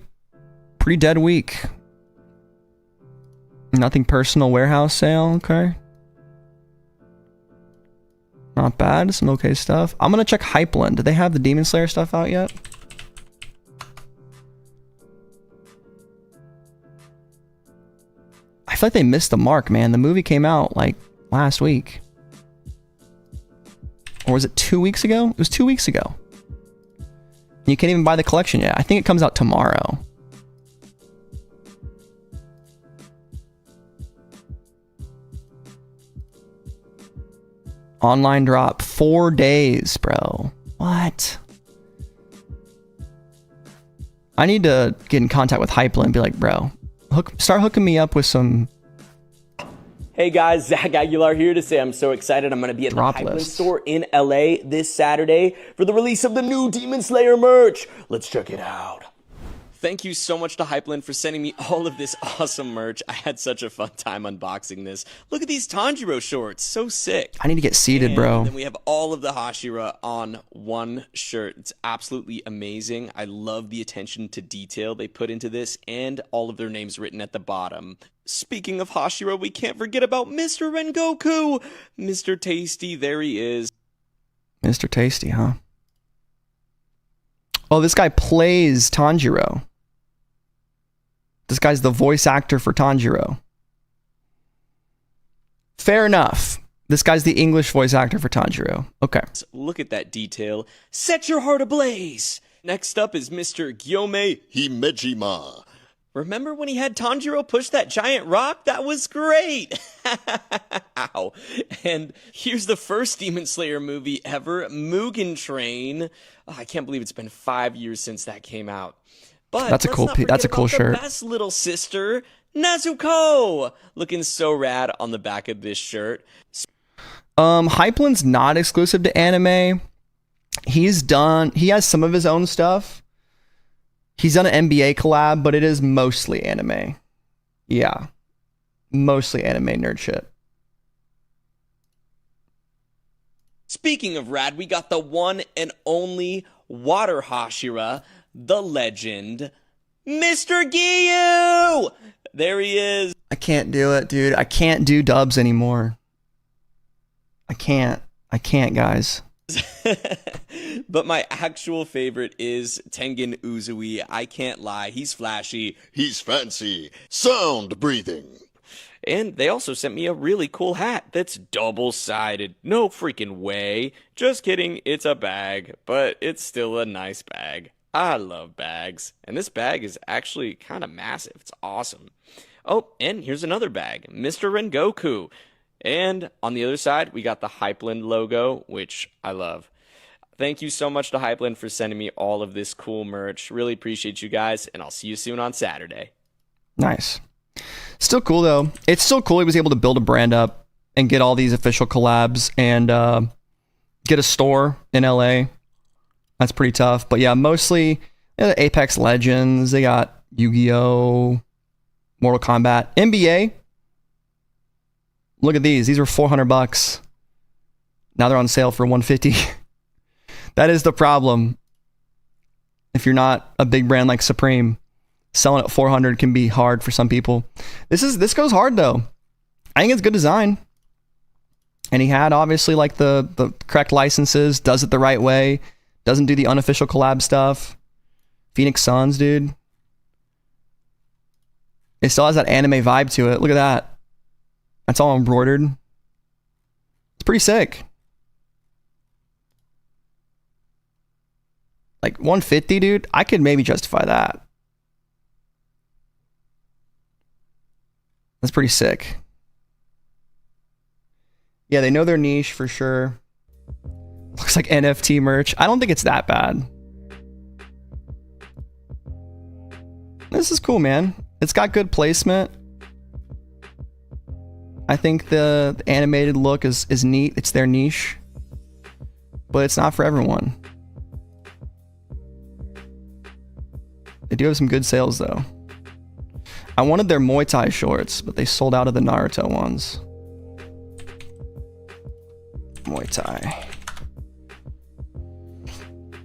dead week. Nothing personal. Warehouse sale. Okay. Not bad. Some okay stuff. I'm going to check Hypeland. Do they have the Demon Slayer stuff out yet? I feel like they missed the mark, man. The movie came out like last week. Or was it 2 weeks ago? It was 2 weeks ago. You can't even buy the collection yet. I think it comes out tomorrow. Online drop 4 days, bro. What? I need to get in contact with Hypela and be like, bro, start hooking me up with some. Hey guys, Zach Aguilar here to say I'm so excited. I'm going to be at the Drop Hypela list. store in LA this Saturday for the release of the new Demon Slayer merch. Let's check it out. Thank you so much to Hypela for sending me all of this awesome merch. I had such a fun time unboxing this. Look at these Tanjiro shorts, so sick. I need to get seated, bro. And then we have all of the Hashira on one shirt. It's absolutely amazing. I love the attention to detail they put into this and all of their names written at the bottom. Speaking of Hashira, we can't forget about Mr. Rengoku. Mr. Tasty, there he is. Mr. Tasty, huh? Oh, this guy plays Tanjiro. This guy's the voice actor for Tanjiro. Fair enough. This guy's the English voice actor for Tanjiro. Okay. Look at that detail. Set your heart ablaze. Next up is Mr. Gyome Himejima. Remember when he had Tanjiro push that giant rock? That was great! Ow. And here's the first Demon Slayer movie ever, Mugen Train. Oh, I can't believe it's been 5 years since that came out. But that's a cool shirt. The best little sister, Nezuko! Looking so rad on the back of this shirt. Hypelin's not exclusive to anime. He has some of his own stuff. He's done an NBA collab, but it is mostly anime. Yeah. Mostly anime nerd shit. Speaking of rad, we got the one and only Water Hashira, the legend, Mr. Giyu! There he is. I can't do it, dude. I can't do dubs anymore. I can't, guys. But my actual favorite is Tengen Uzui. I can't lie. He's flashy. He's fancy. Sound breathing. And they also sent me a really cool hat that's double-sided. No freaking way. Just kidding. It's a bag, but it's still a nice bag. I love bags. And this bag is actually kind of massive. It's awesome. Oh, and here's another bag. Mr. Rengoku. And on the other side, we got the Hypela logo, which I love. Thank you so much to Hypela for sending me all of this cool merch. Really appreciate you guys, and I'll see you soon on Saturday. Nice. Still cool, though. It's still cool he was able to build a brand up and get all these official collabs and get a store in LA. That's pretty tough. But yeah, mostly the Apex Legends. They got Yu-Gi-Oh!, Mortal Kombat, NBA. Look at these. These were $400. Now they're on sale for $150. That is the problem. If you're not a big brand like Supreme, selling at $400 can be hard for some people. This goes hard though. I think it's good design. And he had obviously like the correct licenses, does it the right way, doesn't do the unofficial collab stuff. Phoenix Suns, dude. It still has that anime vibe to it. Look at that. That's all embroidered. It's pretty sick. Like 150, dude. I could maybe justify that. That's pretty sick. Yeah, they know their niche for sure. Looks like NFT merch. I don't think it's that bad. This is cool, man. It's got good placement. I think the animated look is neat. It's their niche. But it's not for everyone. They do have some good sales though. I wanted their Muay Thai shorts, but they sold out of the Naruto ones. Muay Thai.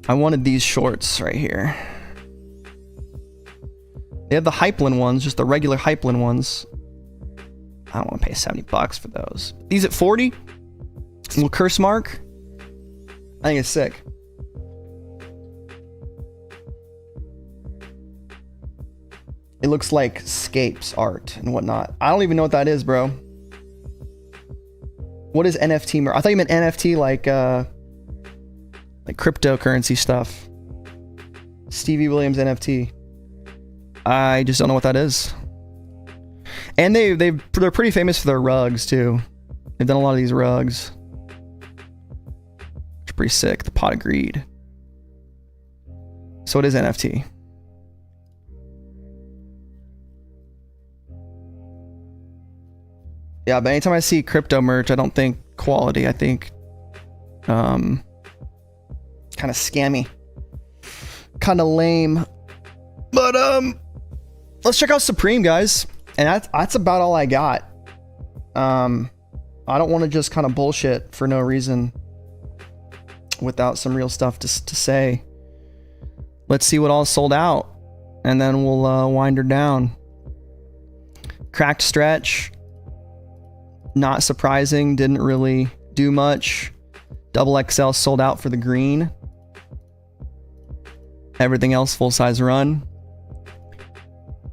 I wanted these shorts right here. They have the Hypela ones, just the regular Hypela ones. I don't want to pay $70 for those. These at 40? Little curse mark. I think it's sick. It looks like Scapes art and whatnot. I don't even know what that is, bro. What is NFT? I thought you meant NFT like cryptocurrency stuff. Stevie Williams NFT. I just don't know what that is. And they're pretty famous for their rugs too. They've done a lot of these rugs. pretty sick. The Pot of Greed. So it is NFT. Yeah, but anytime I see crypto merch, I don't think quality. I think kind of scammy. Kind of lame. But let's check out Supreme, guys. And that's about all I got. I don't want to just kind of bullshit for no reason without some real stuff to say. Let's see what all sold out, and then we'll wind her down. Cracked stretch. Not surprising. Didn't really do much. Double XL sold out for the green. Everything else full size run.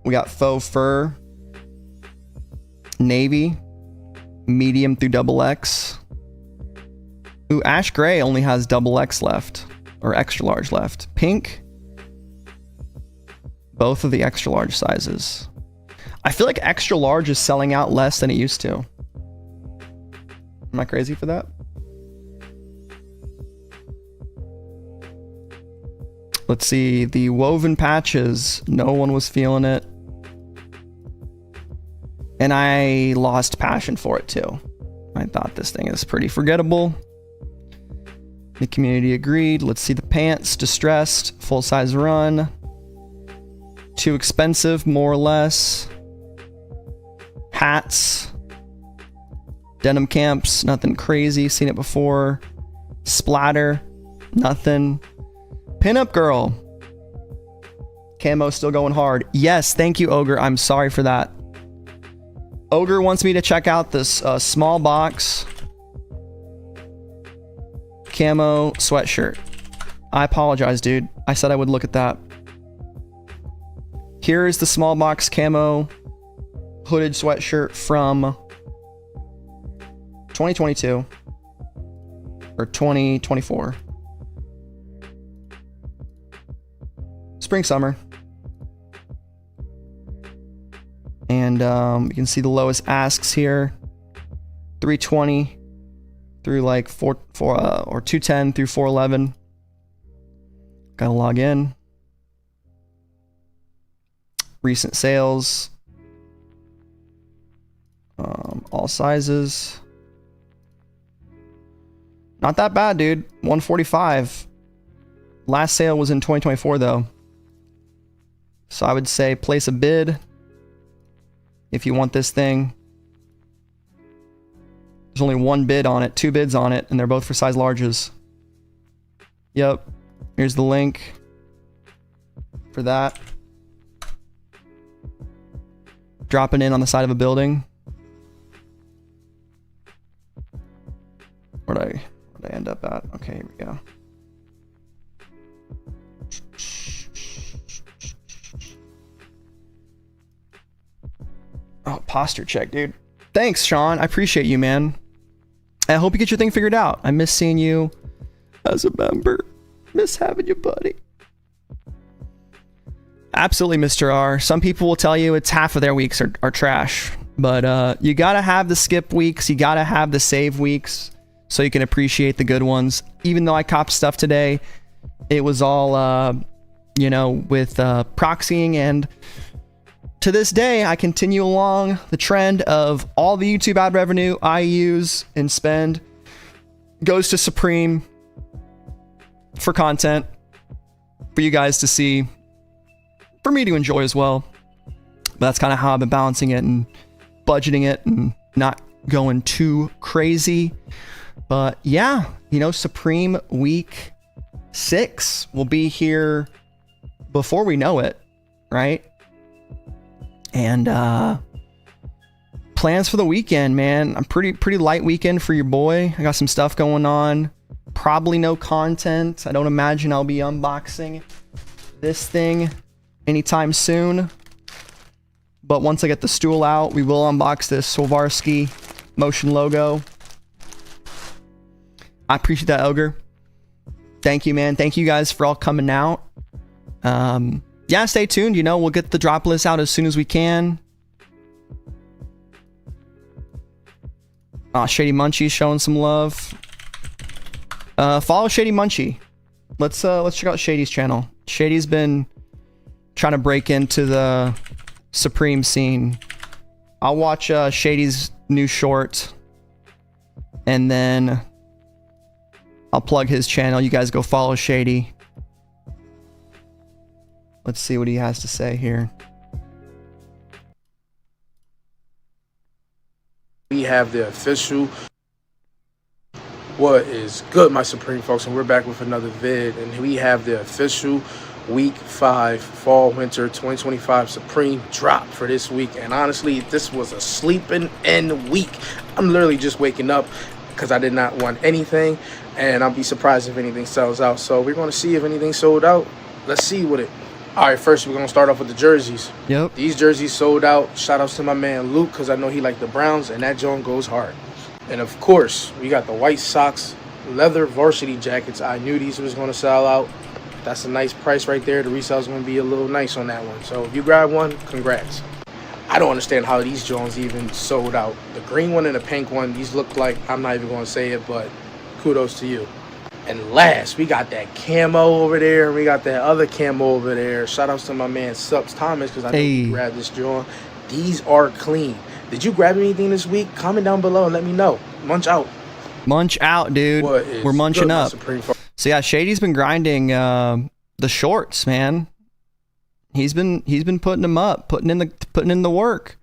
We got faux fur. Navy. Medium through double X. Ooh, ash gray only has double X left. Or extra large left. Pink. Both of the extra large sizes. I feel like extra large is selling out less than it used to. Am I crazy for that? Let's see. The woven patches. No one was feeling it. And I lost passion for it too. I thought this thing is pretty forgettable. The community agreed. Let's see the pants. Distressed. Full size run. Too expensive, more or less. Hats. Denim camps. Nothing crazy. Seen it before. Splatter. Nothing. Pinup girl. Camo still going hard. Yes, thank you, Ogre. I'm sorry for that. Ogre wants me to check out this small box camo sweatshirt. I apologize, dude. I said I would look at that. Here is the small box camo hooded sweatshirt from 2022 or 2024. Spring, summer. And you can see the lowest asks here. 320 through like 4 or 210 through 411. Gotta log in. Recent sales. All sizes. Not that bad, dude. 145. Last sale was in 2024 though. So I would say place a bid if you want this thing. There's only one bid on it, 2 bids on it, and they're both for size larges. Yep. Here's the link for that. Dropping in on the side of a building. Where'd I end up at? Okay, here we go. Oh, posture check, dude. Thanks, Sean. I appreciate you, man. I hope you get your thing figured out. I miss seeing you as a member. Miss having you, buddy. Absolutely, Mr. R. Some people will tell you it's half of their weeks are trash. But you gotta have the skip weeks. You gotta have the save weeks so you can appreciate the good ones. Even though I copped stuff today, it was all, you know, with proxying, and to this day, I continue along the trend of all the YouTube ad revenue I use and spend goes to Supreme for content, for you guys to see, for me to enjoy as well. But that's kind of how I've been balancing it and budgeting it and not going too crazy. But yeah, you know, Supreme Week 6 will be here before we know it, right? And plans for the weekend, man. I'm pretty light weekend for your boy. I got some stuff going on. Probably no content. I don't imagine I'll be unboxing this thing anytime soon. But once I get the Stool out, we will unbox this Swarovski Motion logo. I appreciate that, Ogre. Thank you, man. Thank you guys for all coming out. Yeah, stay tuned. You know, we'll get the drop list out as soon as we can. Shady Munchie's showing some love. Follow Shady Munchie. Let's check out Shady's channel. Shady's been trying to break into the Supreme scene. I'll watch Shady's new short, and then I'll plug his channel. You guys go follow Shady. Let's see what he has to say here. We have the official What is good, my Supreme folks, and we're back with another vid, and we have the official week 5 fall winter 2025 Supreme drop for this week. And honestly, this was a sleeping in week. I'm literally just waking up because I did not want anything, and I'll be surprised if anything sells out. So we're going to see if anything sold out. Let's see what it. All right, first we're going to start off with the jerseys. Yep. These jerseys sold out. Shout outs to my man Luke, because I know he liked the Browns, and that joint goes hard. And of course, we got the White Sox leather varsity jackets. I knew these was going to sell out. That's a nice price right there. The resale is going to be a little nice on that one. So if you grab one, congrats. I don't understand how these joints even sold out. The green one and the pink one, these look like, I'm not even going to say it, but kudos to you. And last, we got that camo over there, and we got that other camo over there. Shout outs to my man SupThomas, because I know he grabbed this joint. These are clean. Did you grab anything this week? Comment down below and let me know. Munch out. Munch out, dude. We're munching up. So yeah, Shady's been grinding the shorts, man. He's been putting them up, putting in the work.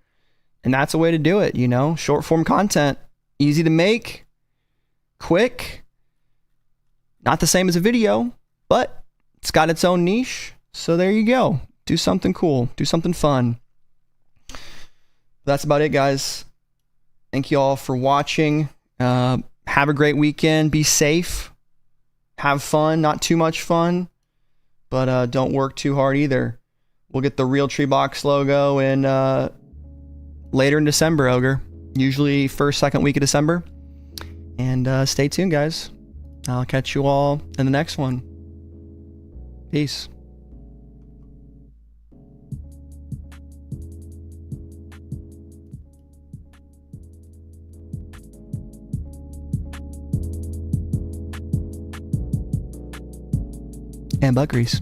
And that's a way to do it, you know? Short form content, easy to make, quick. Not the same as a video, but it's got its own niche. So there you go. Do something cool. Do something fun. That's about it, guys. Thank you all for watching. Have a great weekend. Be safe. Have fun. Not too much fun, but don't work too hard either. We'll get the real Tree Box logo in later in December, Ogre. Usually first, second week of December. And stay tuned, guys. I'll catch you all in the next one. Peace. And butt grease.